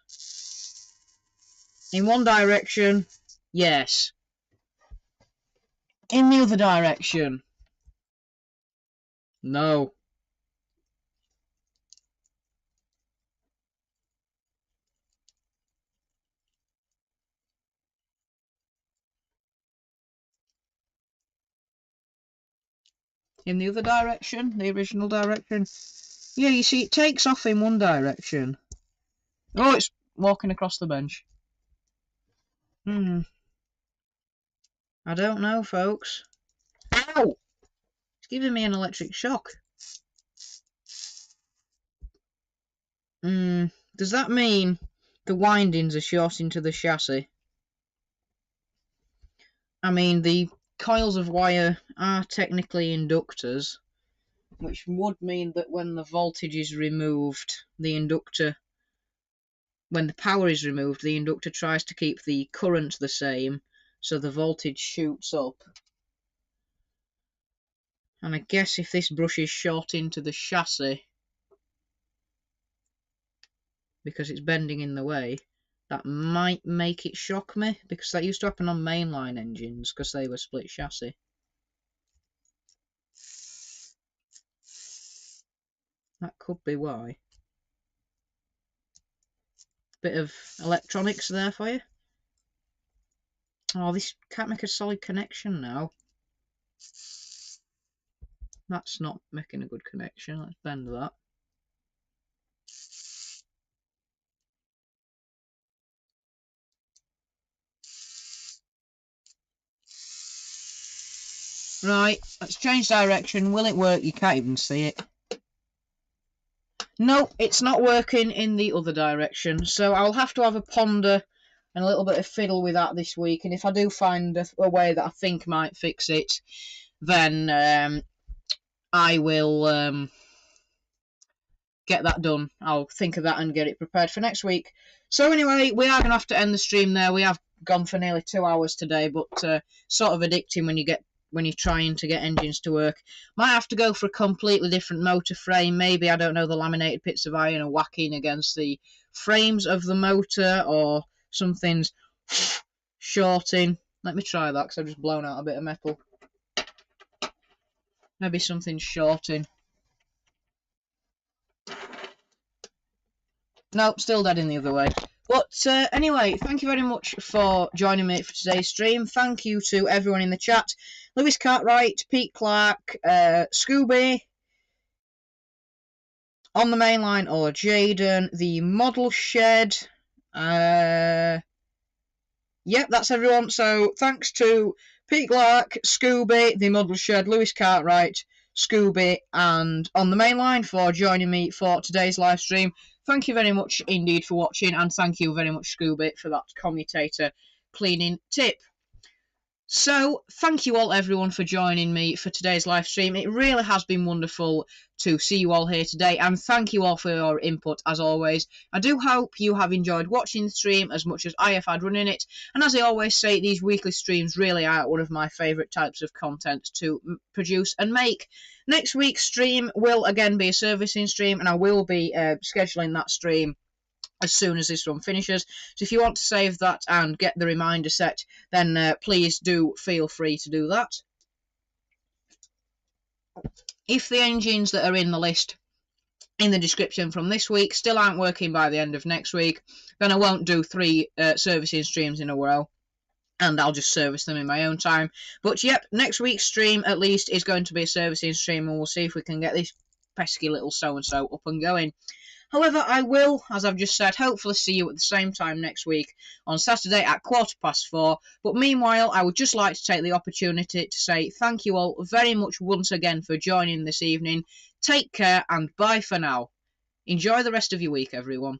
In one direction, yes. In the other direction, no. in the other direction, the original direction. Yeah, you see, it takes off in one direction. Oh, it's walking across the bench. I don't know, folks. Ow! It's giving me an electric shock. Does that mean the windings are short into the chassis? I mean, the coils of wire are technically inductors, which would mean that when the voltage is removed, the inductor, when the power is removed, the inductor tries to keep the current the same, so the voltage shoots up. And I guess if this brushes short into the chassis, because it's bending in the way, that might make it shock me, because that used to happen on mainline engines, because they were split chassis. That could be why. Bit of electronics there for you. Oh, this can't make a solid connection now. That's not making a good connection. Let's bend that. Right, let's change direction. Will it work? You can't even see it. No, it's not working in the other direction. So I'll have to have a ponder and a little bit of fiddle with that this week. And if I do find a way that I think might fix it, then I will get that done. I'll think of that and get it prepared for next week. So anyway, we are going to have to end the stream there. We have gone for nearly 2 hours today, but sort of addicting when you're trying to get engines to work. Might have to go for a completely different motor frame. Maybe, I don't know, the laminated bits of iron are whacking against the frames of the motor, or something's shorting. Let me try that, because I've just blown out a bit of metal. Maybe something's shorting. Nope, still dead in the other way. But anyway, thank you very much for joining me for today's stream. Thank you to everyone in the chat. Lewis Cartwright, Pete Clark, Scooby, On the Mainline or Jaden, the Model Shed. Yep, that's everyone. So thanks to Pete Clark, Scooby, the Model Shed, Lewis Cartwright, Scooby, and On the Mainline for joining me for today's live stream. Thank you very much indeed for watching, and thank you very much, Scooby, for that commutator cleaning tip. So, thank you all, everyone, for joining me for today's live stream. It really has been wonderful to see you all here today, and thank you all for your input, as always. I do hope you have enjoyed watching the stream as much as I have had running it, and as I always say, these weekly streams really are one of my favourite types of content to produce and make. Next week's stream will again be a servicing stream, and I will be scheduling that stream as soon as this one finishes. So if you want to save that and get the reminder set, then please do feel free to do that. If the engines that are in the list in the description from this week still aren't working by the end of next week, then I won't do 3 servicing streams in a row, and I'll just service them in my own time. But yep, next week's stream at least is going to be a servicing stream, and we'll see if we can get this pesky little so-and-so up and going. However, I will, as I've just said, hopefully see you at the same time next week on Saturday at 4:15. But meanwhile, I would just like to take the opportunity to say thank you all very much once again for joining this evening. Take care and bye for now. Enjoy the rest of your week, everyone.